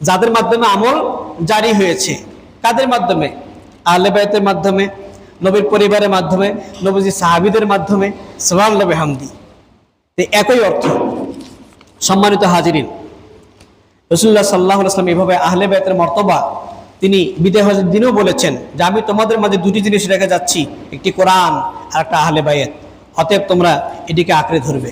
যাদের মাধ্যমে আমল জারি হয়েছে। কাদের মাধ্যমে? আহলে বাইতের মাধ্যমে, নবীর পরিবারের মাধ্যমে, নবীজি সাহাবীদের মাধ্যমে। সুবহানাল্লাহ বিহামদি। একই অর্থ। সম্মানিত হাজিরিন, রাসূলুল্লাহ সাল্লাল্লাহু আলাইহি ওয়াসাল্লাম এভাবে আহলে বাইতের মর্তবা তিনি বিদায় হজের দিনেও বলেছেন যে আমি তোমাদের মাঝে দুটি জিনিস রেখে যাচ্ছি, একটি কোরআন আর একটা আহলে বাইত, অতএব তোমরা এটিকে আঁকড়ে ধরবে।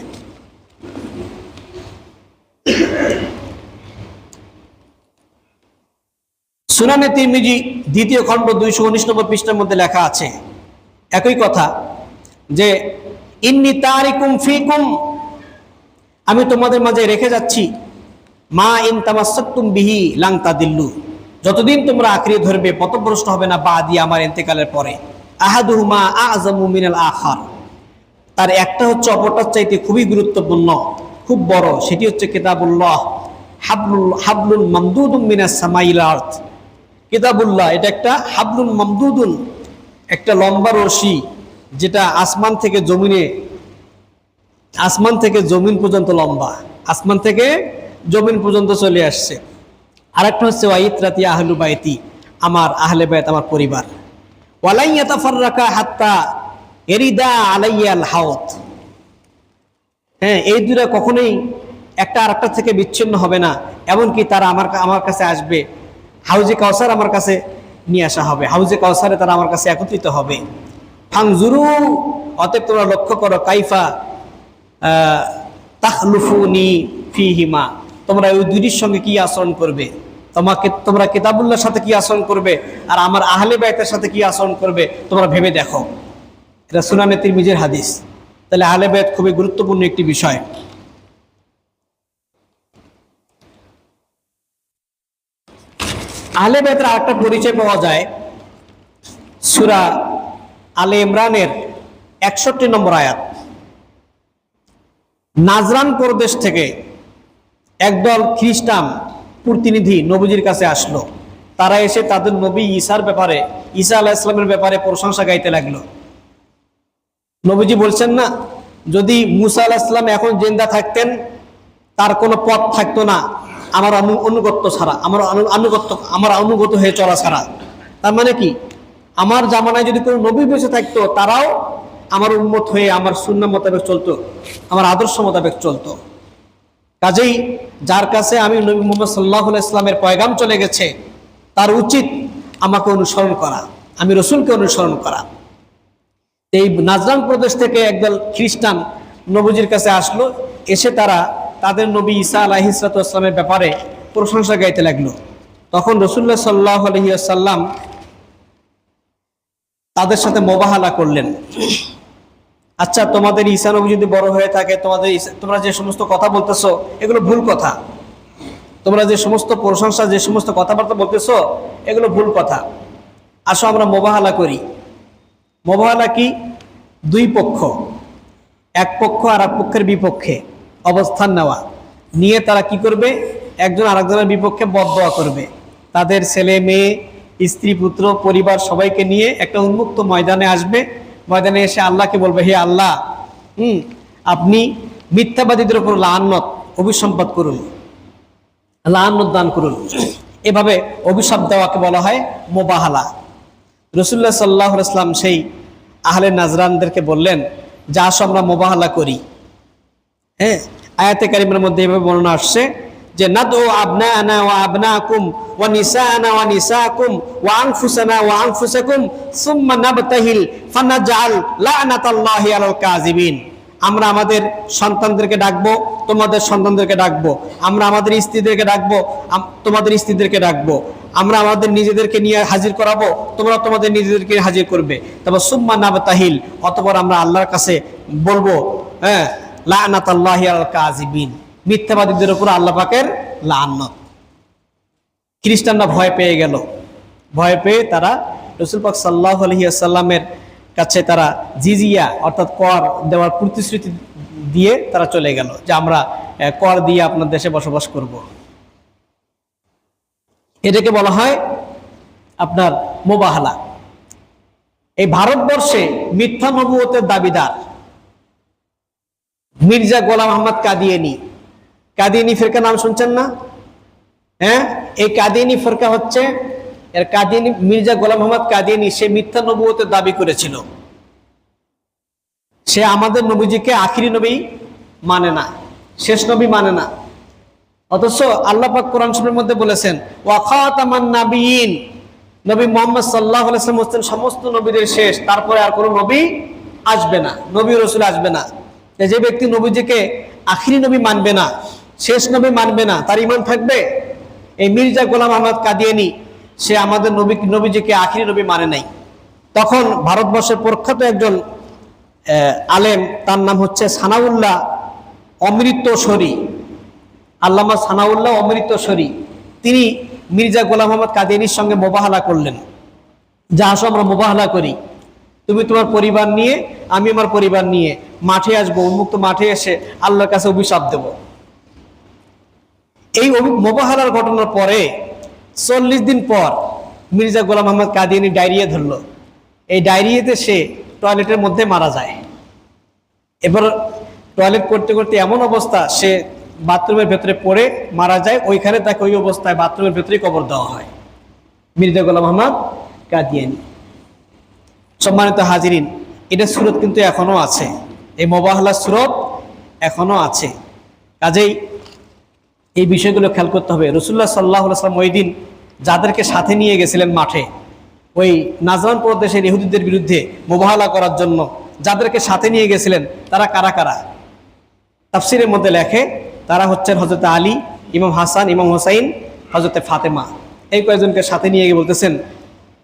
সুনানে তিরমিজি 2য় খণ্ড 219 নম্বর পৃষ্ঠার মধ্যে লেখা আছে একই কথা, যে ইন্নী তারিকুম ফিকুম, আমি তোমাদের মাঝে রেখে যাচ্ছি, মা ইন তামাসসাকতুম বিহি লান তাদিল্লু, যতদিন তোমরা আঁকড়ে ধরবে পথভ্রষ্ট হবে না বাদি আমার ইন্তেকালের পরে। আহাদুহুমা আযমু মিনাল আখার, তার একটা হচ্ছে অপরটার চাইতে খুবই গুরুত্বপূর্ণ, খুব বড়, সেটি হচ্ছে কিতাবুল্লাহ, হাবলুল মামদুদুম মিনাস সামাইল আরদ। কিতাবুল্লাহ এটা একটা হাবলুল মামদুদুন, একটা লম্বা রশি যেটা আসমান থেকে জমিন পর্যন্ত লম্বা, আসমান থেকে জমিন পর্যন্ত চলে আসছে। আরেকটা হচ্ছে ওয়াইতরাতি আহলু বাইতি, আমার আহলে বাইত, আমার পরিবার। ওয়ালাই ইয়াতাফাররাকা হাত্তা এরিদা আলাইয়াল হাউদ, হ্যাঁ, এই দুইটা কখনোই একটা আরেকটা থেকে বিচ্ছিন্ন হবে না, এমনকি তারা আমার কাছে আসবে, হাউজে কাউসার আমার কাছে নিয়ে আসা হবে, হাউজে কাউসারে তারা আমার কাছে একত্রিত হবে। ফাংজুরু, অতএব তোমরা লক্ষ্য করো, কাইফা তাখলুফুনি ফিহিমা, তোমরা ওই দুইটির সঙ্গে কি আচরণ করবে, তোমরা কিতাবুল্লাহর সাথে কি আচরণ করবে আর আমার আহলে বাইতের সাথে কি আচরণ করবে, তোমরা ভেবে দেখো। এটা সুনানে তিরমিজির হাদিস। তাহলে আহলে বাইত খুবই গুরুত্বপূর্ণ একটি বিষয়। আহলে বাইতের আরেকটা পরিচয় পাওয়া যায় সূরা আলে ইমরানের 61 নম্বর আয়াত। নাজরান প্রদেশ থেকে একদল খ্রিস্টান প্রতিনিধি নবীজির কাছে আসলো। তারা এসে তাদের নবী ঈসার ব্যাপারে, ঈসা আলাইহিস সালামের ব্যাপারে প্রশংসা গাইতে লাগলো। নবীজি বলছেন না, যদি মুসা আলাইহিস সালাম এখন জিন্দা থাকতেন তার কোনো পথ থাকতো না আমার অনুগত্য ছাড়া, আমার অনুগত হয়ে চলা ছাড়া। তার মানে কি, আমার জামানায় যদি কোনো নবী বেঁচে থাকতো তারাও আমার উম্মত হয়ে আমার সুন্নাহ মোতাবেক চলতো, আমার আদর্শ মোতাবেক চলতো। কাজেই যার কাছে আমি নবী মুহাম্মদ সাল্লাল্লাহু আলাইহি ওয়াসাল্লামের পয়গাম চলে গেছে তার উচিত আমাকে অনুসরণ করা, আমি রসুলকে অনুসরণ করা। এই নাজরান প্রদেশ থেকে একদল খ্রিস্টান নবীজির কাছে আসলো, এসে তারা তাদের নবী ঈসা আলাইহিস সালামের ব্যাপারে প্রশংসা গাইতে লাগলো। তখন রাসূলুল্লাহ সাল্লাল্লাহু আলাইহি ওয়াসাল্লাম তাদের সাথে মোবাহালা করলেন, আচ্ছা তোমাদের ঈসা নবী যদি বড় হয়ে থাকে, তোমরা যে সমস্ত কথা বলতেছো এগুলো ভুল কথা, তোমরা যে সমস্ত প্রশংসা, যে সমস্ত কথাবার্তা বলতেছো এগুলো ভুল কথা, আসো আমরা মোবাহালা করি। মোবাহালা কি? দুই পক্ষ, এক পক্ষ আর এক পক্ষের বিপক্ষে অবস্থান নেওয়া, নিয়ে তারা কি করবে, একজন আরেকজনের বিপক্ষে বদদোয়া করবে। তাদের ছেলে মেয়ে, স্ত্রী পুত্র পরিবার সবাইকে নিয়ে একটা উন্মুক্ত ময়দানে আসবে। ময়দানে এসে আল্লাহকে বলবে, হে আল্লাহ, আপনি মিথ্যাবাদীদের উপর লাআনত, অভিসম্পাত করুন, লাআনত দান করুন। এভাবে অভিশাপ দেওয়াকে বলা হয় মোবাহালা। রাসূলুল্লাহ সাল্লাল্লাহু আলাইহি ওয়াসাল্লাম সেই আহলে নাজরানদেরকে বললেন যে আসো আমরা মোবাহালা করি। হ্যাঁ, আয়াতে কারিমের মধ্যে এভাবে বর্ণনা আসছে যে নাদউ আবনাআনা ওয়া আবনাআকুম ওয়া নিসাআনা ওয়া নিসাআকুম ওয়া আনফুসানা ওয়া আনফুসাকুম সুম্মা নাবতাহিল ফানাজআল লা'নাতাল্লাহি আলাল কাযিবিন। আমরা আমাদের সন্তানদেরকে ডাকবো, তোমাদের সন্তানদেরকে ডাকবো, আমরা আমাদের স্ত্রীদেরকে ডাকবো, তোমাদের স্ত্রীদেরকে ডাকবো, আমরা আমাদের নিজেদেরকে নিয়ে হাজির করাবো, তোমরা তোমাদের নিজেদেরকে হাজির করবে। তারপর সুম্মা নাবতাহিল, অতঃপর আমরা আল্লাহর কাছে বলবো, হ্যাঁ, লা'নাতাল্লাহি আলাল কাযিবিন, মিথ্যাবাদীদের উপর আল্লাহ পাকের লাআনত। খ্রিস্টানরা ভয় পেয়ে গেল। ভয় পেয়ে তারা রাসূল পাক সাল্লাল্লাহু আলাইহি ওয়াসাল্লামের কাছে তারা জিজিয়া অর্থাৎ কর দেওয়ার প্রতিশ্রুতি দিয়ে তারা চলে গেল যে আমরা কর দিয়ে আপনার দেশে বসবাস করব। এটাকে বলা হয় আপনার মোবাহালা। এই ভারতবর্ষে মিথ্যা নবুয়তের দাবিদার মির্জা গোলাম আহমদ কাদিয়ানী, কাদিয়ানী ফিরকা নাম শুনছেন না? হ্যাঁ, এই কাদিয়ানী ফিরকা হচ্ছে কাদিয়ানী, মির্জা গোলাম আহমদ কাদিয়ানী, সে মিথ্যা নবুয়তের দাবি করেছিল। সে আমাদের নবীজিকে আখিরি নবী মানে না, শেষ নবী মানে না। অথচ আল্লাহ পাক কোরআন শরীফের মধ্যে বলেছেন ওয়া খাতামান নাবিয়িন, নবী মুহাম্মদ সাল্লাল্লাহু আলাইহি ওয়াসাল্লাম হচ্ছেন সমস্ত নবীদের শেষ, তারপরে আর কোনো নবী আসবে না, নবী রাসূল আসবে না। যে ব্যক্তি নবীজিকে আখিরি নবী মানবে না, শেষ নবী মানবে না, তার ঈমান থাকবে? এই মির্জা গোলাম আহমদ কাদিয়ানী সে আমাদের নবীজিকে আখিরি নবী মানে নাই। তখন ভারতবর্ষের প্রখ্যাত একজন আলেম, তার নাম হচ্ছে সানাউল্লাহ অমৃতসরী, আল্লামা সানাউল্লাহ অমৃতসরী, তিনি মির্জা গোলাম মোহাম্মদ কাদিয়ানীর সঙ্গে মোবাহালা করলেন, যা আসো আমরা মোবাহালা করি, তুমি তোমার পরিবার নিয়ে আমি আমার পরিবার নিয়ে মাঠে আসবো, উন্মুক্ত মাঠে এসে আল্লাহর কাছে অভিশাপ দেব। এই মোবাহালার ঘটনার পরে 40 দিন পর মির্জা গোলাম মোহাম্মদ কাদিয়ানী ডায়রিয়া ধরলো। এই ডায়রিয়াতে সে টয়লেটের মধ্যে মারা যায়। এবার টয়লেট করতে করতে এমন অবস্থা, সে বাথরুমের ভেতরে পড়ে মারা যায়। ওইখানে তাকে ওই অবস্থায় বাথরুমের ভেতরেই কবর দেওয়া হয়, মির্জা গোলাম মোহাম্মদ কাদিয়ানী। সম্মানিত হাজিরিন, এটা সুরত কিন্তু এখনো আছে, এই মোবাহলার সুরত এখনো আছে। কাজেই এই বিষয়গুলো খেয়াল করতে হবে। রাসূলুল্লাহ সাল্লাল্লাহু আলাইহি ওয়াসাল্লাম ওই দিন যাদেরকে সাথে নিয়ে গেছিলেন মাঠে, ওই নাজরান প্রদেশের ইহুদিদের বিরুদ্ধে মোবাহলা করার জন্য যাদেরকে সাথে নিয়ে গেছিলেন, তারা কারা কারা? তাফসিরের মধ্যে লেখে তারা হচ্ছেন হযরত আলী, ইমাম হাসান, ইমাম হোসাইন, হযরত ফাতেমা। এই কয়েকজনকে সাথে নিয়ে গিয়ে বলতেছেন,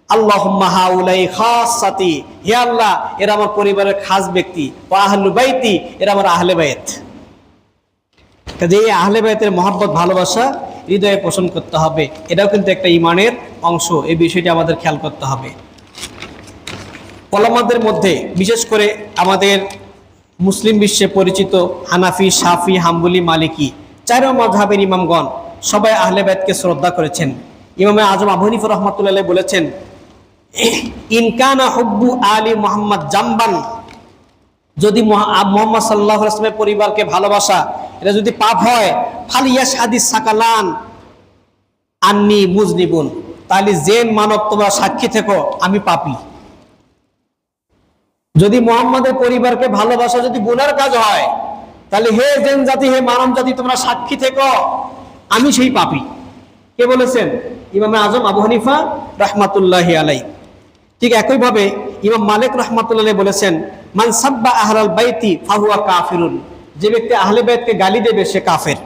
আল্লাহুম্মা হাউলাই খাসাতি, হে আল্লাহ এরা আমার পরিবারের খাস ব্যক্তি, ওয়া আহলু বাইতি, এরা আমার আহলে বাইত। কাজে এই আহলে বাইতের মহব্বত, ভালোবাসা হৃদয়ে পোষণ করতে হবে। এটাও কিন্তু একটা ঈমানের অংশ, এই বিষয়টি আমাদের খেয়াল করতে হবে। উলামাদের মধ্যে বিশেষ করে আমাদের মুসলিম বিশ্বে পরিচিত হানাফি, শাফি, হাম্বলি, মালিকি 4 মাযহাবের ইমামগণ সবাই আহলে বাইতকে শ্রদ্ধা করেছেন। ইমামে আজম আবু হানিফা রাহমাতুল্লাহ আলাইহি বলেছেন, ইনকানা হুব্বু আলী মুহাম্মদ জামবান, যদি মুহাম্মদ সাল্লাল্লাহু আলাইহি ওয়াসাল্লামের পরিবারকে ভালোবাসা এটা যদি পাপ হয়, ফালিয়াশহাদিস সাকালান আন্নি মুজনিবুন, তাহলে জেন মানব তোমরা সাক্ষী থেকো আমি পাপী। যদি মুহাম্মাদের পরিবারকে ভালোবাসা যদি গুনার কাজ হয়, তাহলে হে জেন জাতি, হে মানব জাতি, তোমরা সাক্ষী থেকো আমি সেই পাপী। কে বলেছেন? ইমামে আজম আবু হানিফা রাহমাতুল্লাহি আলাইহি। ঠিক একইভাবে ইমাম মালিক রাহমাতুল্লাহি আলাইহি বলেছেন, মান সাব্বা আহলাল বাইতি ফাহুয়া কাফিরুন, যে ব্যক্তি আহলে বাইতকে গালি দেবে সে কাফের।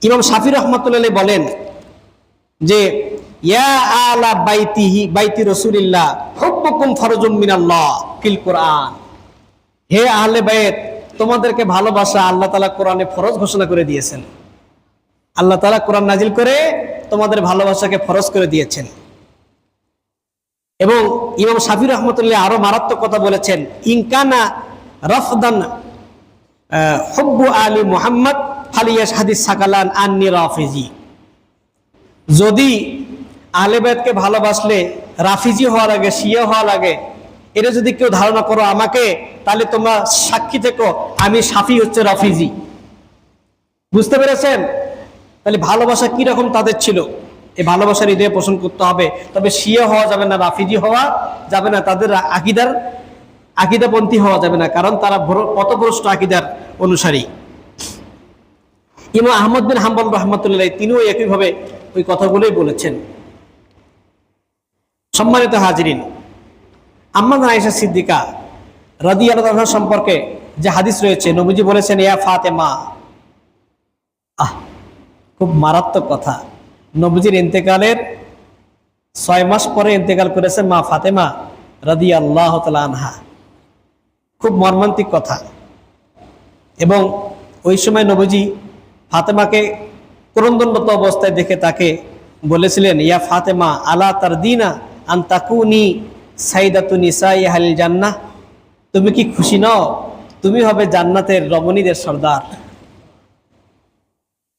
ইমাম শাফি রাহমাতুল্লাহি আলাইহি বলেন যে ইয়া আলা বাইতিহি বাইতি রাসূলিল্লাহ হুব্বুকুম ফরজুম মিনাল্লাহ ফিল কোরআন, হে আহলে বাইত তোমাদেরকে ভালোবাসা আল্লাহ তাআলা কোরআনে ফরজ ঘোষণা করে দিয়েছেন। আল্লাহ তাআলা কোরআন নাজিল করে তোমাদের ভালোবাসাকে ফরজ করে দিয়েছেন। এবং ইমাম শাফি রাহমাতুল্লাহ আরো মারাত্মক কথা বলেছেন, ইনকানা রাফদান হুব্বু আলী মুহাম্মদ ফালিয়াশহাদিস সাকালান আন্নি রাফিজি, যদি আহলে বাইতকে ভালোবাসলে রাফিজি হওয়া লাগে, শিয়া হওয়া লাগে, এটা যদি কেউ ধারণা করো আমাকে, তাহলে তোমরা সাক্ষী থেকো আমি শাফি হচ্ছে রাফিজি। বুঝতে পেরেছেন? তাহলে ভালোবাসা কি রকম তাদের ছিল, এই ভালোবাসার হৃদয়ে পোষণ করতে হবে। তবে শিয়া হওয়া যাবে না, রাফিজি হওয়া যাবে না, তাদের আকিদাপন্থী হওয়া যাবে না, কারণ তারা পথভ্রষ্ট আকিদার অনুসারী। ইমাম আহমদ বিন হাম্বল রাহমাতুল্লাহ তিনিও একইভাবে ওই কথাগুলোই বলেছেন। সম্মানিত হাজিরিন, আম্মা আয়েশা সিদ্দিকা রাদিয়াল্লাহু আনহা সম্পর্কে যে হাদিস রয়েছে, নবীজি বলেছেন ইয়া ফাতেমা, খুব মারাত্মক কথা। নবীজির ইন্তেকালের 6 মাস পরে ইন্তেকাল করেছেন মা ফাতেমা রাদিয়াল্লাহু তাআলা আনহা। খুব মর্মান্তিক কথা। এবং ওই সময় নবীজি ফাতেমাকে ক্রন্দনরত অবস্থায় দেখে তাকে বলেছিলেন, ইয়া ফাতেমা আলা তারদিনা আন তাকুনি সাইদাতু নিসাই আহলিল জান্নাহ, তুমি কি খুশি নও তুমি হবে জান্নাতের রমণীদের সর্দার?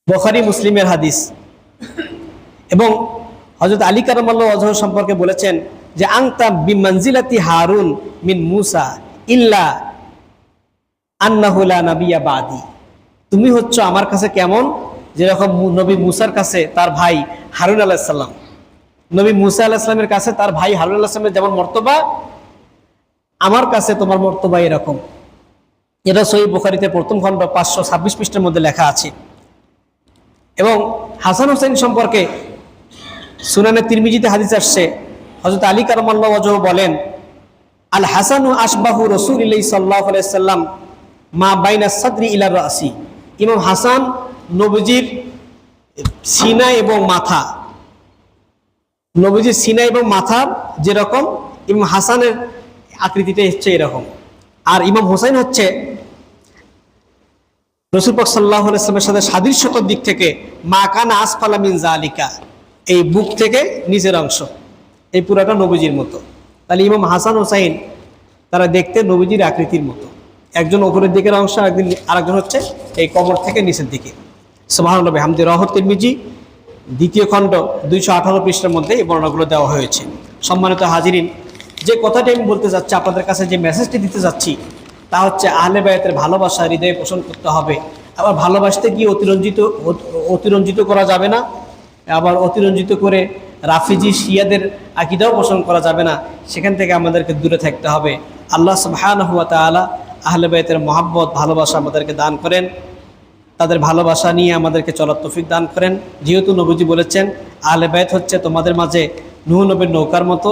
বুখারী মুসলিমের হাদিস। এবং হযরত আলী কারামাল্লাহু ওয়াজহু সম্পর্কে বলেছেন যে আনতা বিমানজিলাতি হারুন মিন মুসা ইল্লা আন্নাহু লা নাবিয়্যা বাদি, তুমি হচ্ছ আমার কাছে কেমন যেরকম নবী মুসার কাছে তার ভাই হারুন আলাইহিস সালাম, নবী মুসা আলাইহিস সালামের কাছে তার ভাই হারুন আলাইহিস সালামের যেমন মর্তবা, আমার কাছে তোমার মর্তবা এরকম। এটা সহিহ বুখারীতে প্রথম খণ্ড 526 পৃষ্ঠার মধ্যে লেখা আছে। এবং হাসান হোসেন সম্পর্কে সুনানে তিরমিজিতে হাদিস আসছে, হযরত আলী কারামাল্লাহু ওয়াজহু বলেন, আল হাসানু আশবাহু রাসূলিল্লাহি সাল্লাল্লাহু আলাইহি সাল্লাম মা বাইনা সাদরি ইলা রাসি, ইমাম হাসান নবীজির সিনা এবং মাথা, নবীজির সিনা এবং মাথা যেরকম ইমাম হাসানের আকৃতিটা হচ্ছে এরকম। আর ইমাম হোসেন হচ্ছে রাসূল পাক সাল্লাল্লাহু আলাইহি ওয়াসাল্লামের সাথে সাদৃশ্যতার দিক থেকে মা কানা আসফালা মিন যালিকা, এই বুক থেকে নিচের অংশ এই পুরাটা নবীজির মতো। তাহলে ইমাম হাসান হোসাইন তারা দেখতে নবীজির আকৃতির মতো, একজন উপরের দিকের অংশ, আরেকজন হচ্ছে এই কবর থেকে নিচের দিকে। সুবহানাল্লাহ বিহামদি। রাওয়াহুত তিরমিজি দ্বিতীয় খণ্ড 218 পৃষ্ঠার মধ্যে এই বর্ণনাগুলো দেওয়া হয়েছে। সম্মানিত হাজিরিন, যে কথাটি আমি বলতে চাচ্ছি, আপনাদের কাছে যে মেসেজটি দিতে যাচ্ছি, তা হচ্ছে আহলে বায়াতের ভালোবাসা হৃদয়ে পোষণ করতে হবে। আবার ভালোবাসতে গিয়ে অতিরঞ্জিত করা যাবে না, আবার অতিরঞ্জিত করে রাফিজি শিয়াদের আকীদাও পোষণ করা যাবে না। সেখান থেকে আমাদেরকে দূরে থাকতে হবে। আল্লাহ সুবহানাহু ওয়া তাআলা আহলে বায়াতের মহব্বত, ভালোবাসা আমাদেরকে দান করেন, তাদের ভালোবাসা নিয়ে আমাদেরকে চলার তৌফিক দান করেন। যেহেতু নবীজি বলেছেন আহলে বায়াত হচ্ছে তোমাদের মাঝে নূহ নবীর নৌকার মতো।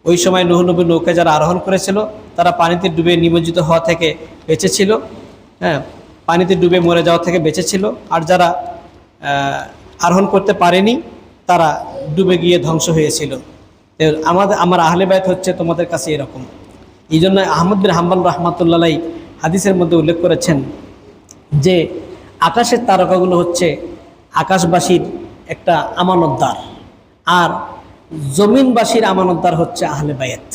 ওই সময় নূহ নবীর নৌকায় যারা আরোহণ করেছিল তারা পানিতে ডুবে নিমজ্জিত হওয়া থেকে বেঁচেছিল, হ্যাঁ, পানিতে ডুবে মরে যাওয়া থেকে বেঁচেছিল। আর যারা আরোহণ করতে পারেনি তারা ডুবে গিয়ে ধ্বংস হয়েছিল। আমার আহলে বায়াত হচ্ছে তোমাদের কাছে এরকম। এই জন্য আহমদ বিন হাম্বল রাহমাতুল্লাহ আলাইহি হাদিসের মধ্যে উল্লেখ করেছেন যে আকাশের তারকাগুলো হচ্ছে আকাশবাসীর একটা আমানতদার, আর জমিনবাসীর আমানতদার হচ্ছে আহলে বায়াত।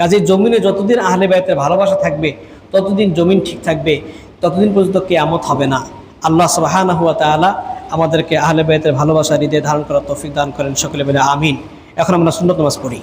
কাজে জমিনে যতদিন আহলে বায়াতের ভালোবাসা থাকবে ততদিন জমিন ঠিক থাকবে, ততদিন পর্যন্ত কিয়ামত হবে না। আল্লাহ সুবহানাহু ওয়া তাআলা আমাদেরকে আহলে বায়াতের ভালোবাসা হৃদয়ে ধারণ করার তৌফিক দান করেন। সকলে বলে আমিন। এখন আমরা সুন্নত নামাজ পড়ি।